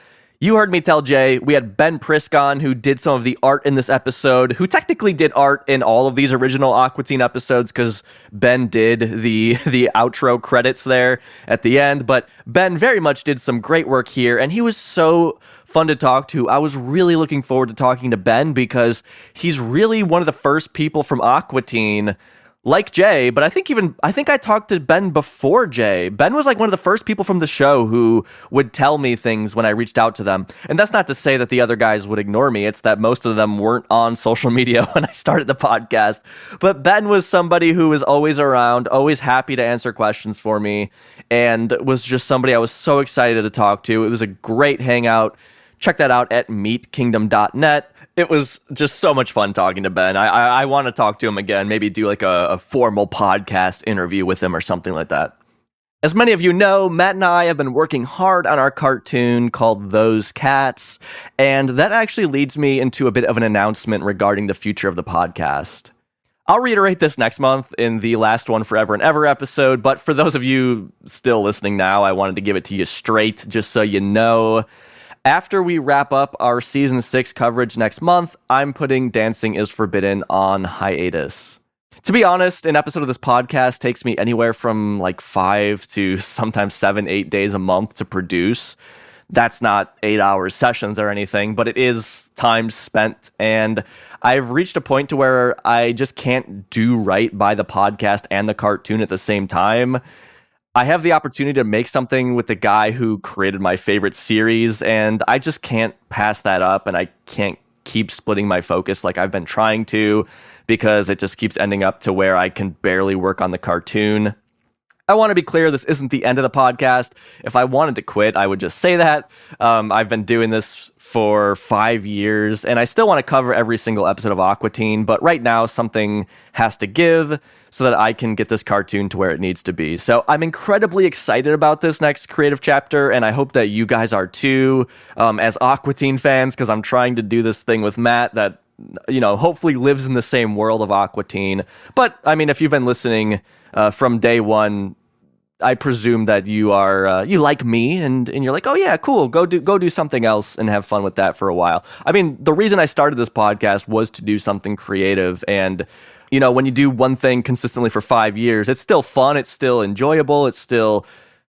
A: You heard me tell Jay, we had Ben Prisk, who did some of the art in this episode, who technically did art in all of these original Aqua Teen episodes because Ben did the outro credits there at the end. But Ben very much did some great work here, and he was so fun to talk to. I was really looking forward to talking to Ben because he's really one of the first people from Aqua Teen, like Jay, but I think I talked to Ben before Jay. Ben was like one of the first people from the show who would tell me things when I reached out to them. And that's not to say that the other guys would ignore me. It's that most of them weren't on social media when I started the podcast. But Ben was somebody who was always around, always happy to answer questions for me, and was just somebody I was so excited to talk to. It was a great hangout. Check that out at meatkingdom.net. It was just so much fun talking to Ben. I want to talk to him again, maybe do like a formal podcast interview with him or something like that. As many of you know, Matt and I have been working hard on our cartoon called Those Cats, and that actually leads me into a bit of an announcement regarding the future of the podcast. I'll reiterate this next month in the last one forever and ever episode, but for those of you still listening now, I wanted to give it to you straight just so you know. After we wrap up our Season 6 coverage next month, I'm putting Dancing is Forbidden on hiatus. To be honest, an episode of this podcast takes me anywhere from like 5 to sometimes 7, 8 days a month to produce. That's not 8-hour sessions or anything, but it is time spent, and I've reached a point to where I just can't do right by the podcast and the cartoon at the same time. I have the opportunity to make something with the guy who created my favorite series, and I just can't pass that up, and I can't keep splitting my focus like I've been trying to, because it just keeps ending up to where I can barely work on the cartoon. I want to be clear, this isn't the end of the podcast. If I wanted to quit, I would just say that. I've been doing this for 5 years, and I still want to cover every single episode of Aqua Teen, but right now something has to give so that I can get this cartoon to where it needs to be. So I'm incredibly excited about this next creative chapter, and I hope that you guys are too, as Aqua Teen fans, because I'm trying to do this thing with Matt that hopefully lives in the same world of Aqua Teen. But, I mean, if you've been listening from day one, I presume that you are you like me and you're like, oh yeah, cool, go do something else and have fun with that for a while. I mean, the reason I started this podcast was to do something creative, and when you do one thing consistently for 5 years, it's still fun, it's still enjoyable, it's still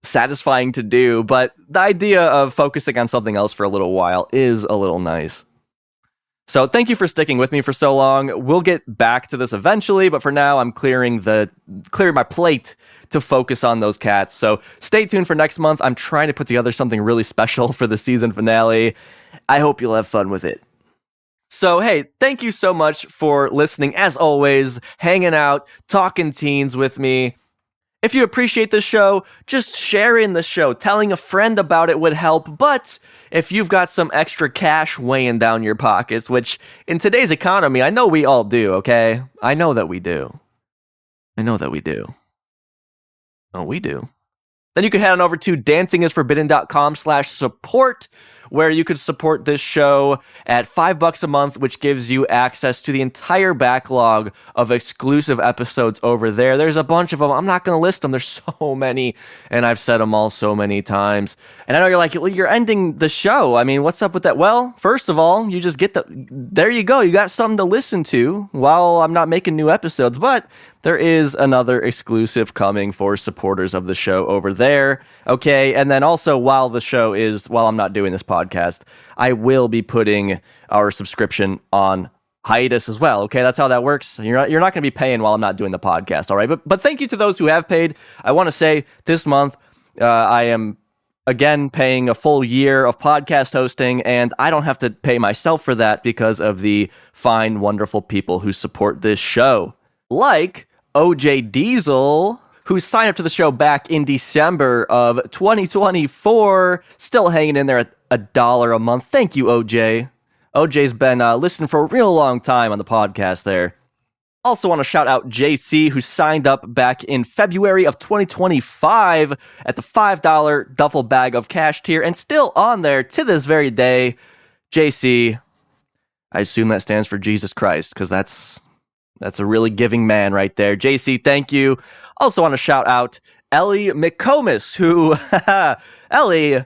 A: satisfying to do, but the idea of focusing on something else for a little while is a little nice. So thank you for sticking with me for so long. We'll get back to this eventually, but for now, I'm clearing my plate to focus on those cats. So stay tuned for next month. I'm trying to put together something really special for the season finale. I hope you'll have fun with it. So, hey, thank you so much for listening. As always, hanging out, talking teens with me. If you appreciate the show, just sharing the show, telling a friend about it would help. But if you've got some extra cash weighing down your pockets, which in today's economy, I know we all do, okay? I know that we do. Oh, we do. Then you can head on over to dancingisforbidden.com/support, where you could support this show at $5 a month, which gives you access to the entire backlog of exclusive episodes over there. There's a bunch of them. I'm not going to list them. There's so many, and I've said them all so many times. And I know you're like, well, you're ending the show. I mean, what's up with that? Well, first of all, you just there you go. You got something to listen to while I'm not making new episodes, but there is another exclusive coming for supporters of the show over there. Okay, and then also while I'm not doing this podcast, I will be putting our subscription on hiatus as well. Okay, that's how that works. You're not going to be paying while I'm not doing the podcast. All right, but thank you to those who have paid. I want to say this month I am again paying a full year of podcast hosting, and I don't have to pay myself for that because of the fine, wonderful people who support this show, like OJ Diesel, who signed up to the show back in December of 2024, still hanging in there at $1 a month. Thank you, OJ. OJ's been listening for a real long time on the podcast there. Also want to shout out JC, who signed up back in February of 2025 at the $5 duffel bag of cash tier and still on there to this very day. JC, I assume that stands for Jesus Christ, because that's a really giving man right there. JC, thank you. Also want to shout out Ellie McComas, who, Ellie,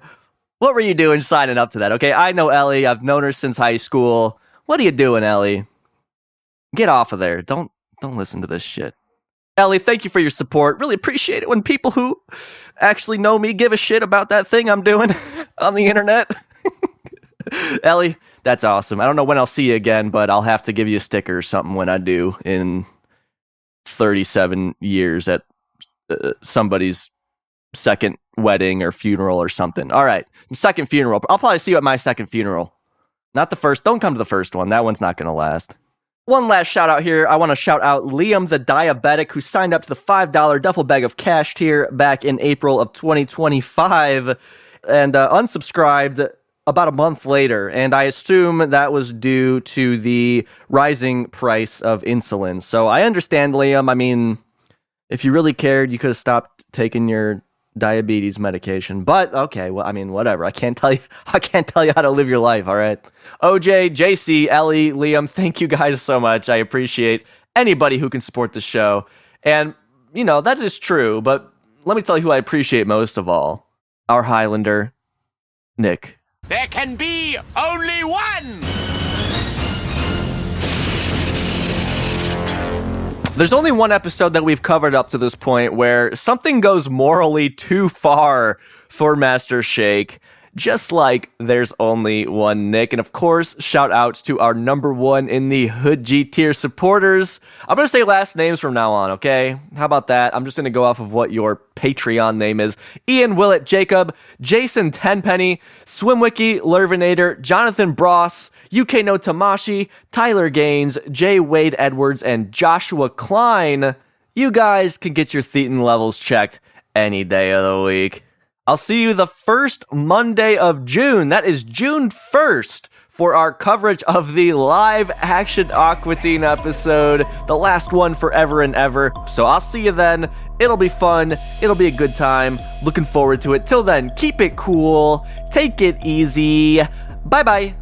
A: what were you doing signing up to that? Okay, I know Ellie. I've known her since high school. What are you doing, Ellie? Get off of there. Don't listen to this shit. Ellie, thank you for your support. Really appreciate it when people who actually know me give a shit about that thing I'm doing on the internet. Ellie, that's awesome. I don't know when I'll see you again, but I'll have to give you a sticker or something when I do in 37 years at somebody's second wedding or funeral or something. All right, second funeral. I'll probably see you at my second funeral. Not the first. Don't come to the first one. That one's not going to last. One last shout out here. I want to shout out Liam the Diabetic, who signed up to the $5 duffel bag of cash tier back in April of 2025 and unsubscribed about a month later, and I assume that was due to the rising price of insulin. So I understand, Liam. I mean, if you really cared, you could have stopped taking your diabetes medication. But okay, well, I mean, whatever. I can't tell you how to live your life. All right, OJ, JC, Ellie, Liam, thank you guys so much. I appreciate anybody who can support the show, and that is true. But let me tell you who I appreciate most of all: our Highlander, Nick.
C: There can be only one!
A: There's only one episode that we've covered up to this point where something goes morally too far for Master Shake, just like there's only one Nick. And of course, shout out to our number one in the Hood G tier supporters. I'm going to say last names from now on, okay? How about that? I'm just going to go off of what your Patreon name is. Ian Willett Jacob, Jason Tenpenny, Swimwiki, Lervinator, Jonathan Bross, UK No Tamashi, Tyler Gaines, J. Wade Edwards, and Joshua Klein. You guys can get your Thetan levels checked any day of the week. I'll see you the first Monday of June. That is June 1st for our coverage of the live action Aqua Teen episode, the last one forever and ever. So I'll see you then. It'll be fun. It'll be a good time. Looking forward to it. Till then, keep it cool. Take it easy. Bye-bye.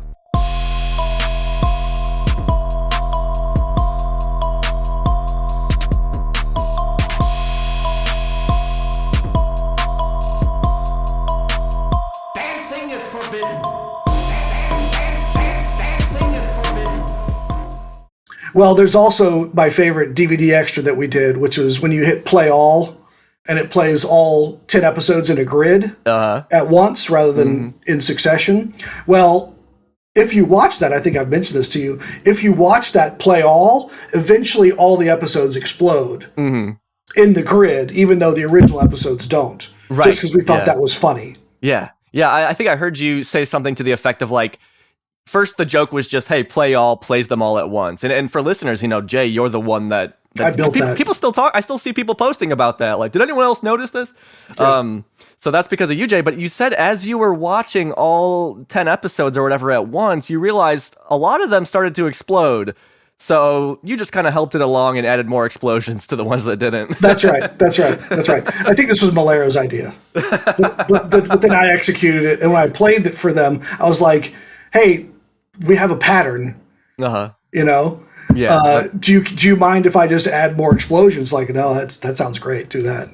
G: Well, there's also my favorite DVD extra that we did, which was when you hit play all, and it plays all 10 episodes in a grid at once rather than in succession. Well, if you watch that, I think I've mentioned this to you, if you watch that play all, eventually all the episodes explode in the grid, even though the original episodes don't.
A: Right.
G: Just because we thought that was funny.
A: Yeah. Yeah, I think I heard you say something to the effect of like, first the joke was just, hey, play all, plays them all at once. And for listeners, Jay, you're the one that
G: I built that.
A: People still talk. I still see people posting about that. Like, did anyone else notice this? Yeah. So that's because of you, Jay. But you said as you were watching all 10 episodes or whatever at once, you realized a lot of them started to explode. So you just kind of helped it along and added more explosions to the ones that didn't.
G: That's right. I think this was Malero's idea. But then I executed it. And when I played it for them, I was like, hey, we have a pattern. Yeah. Do you mind if I just add more explosions? Like, no, that sounds great. Do that.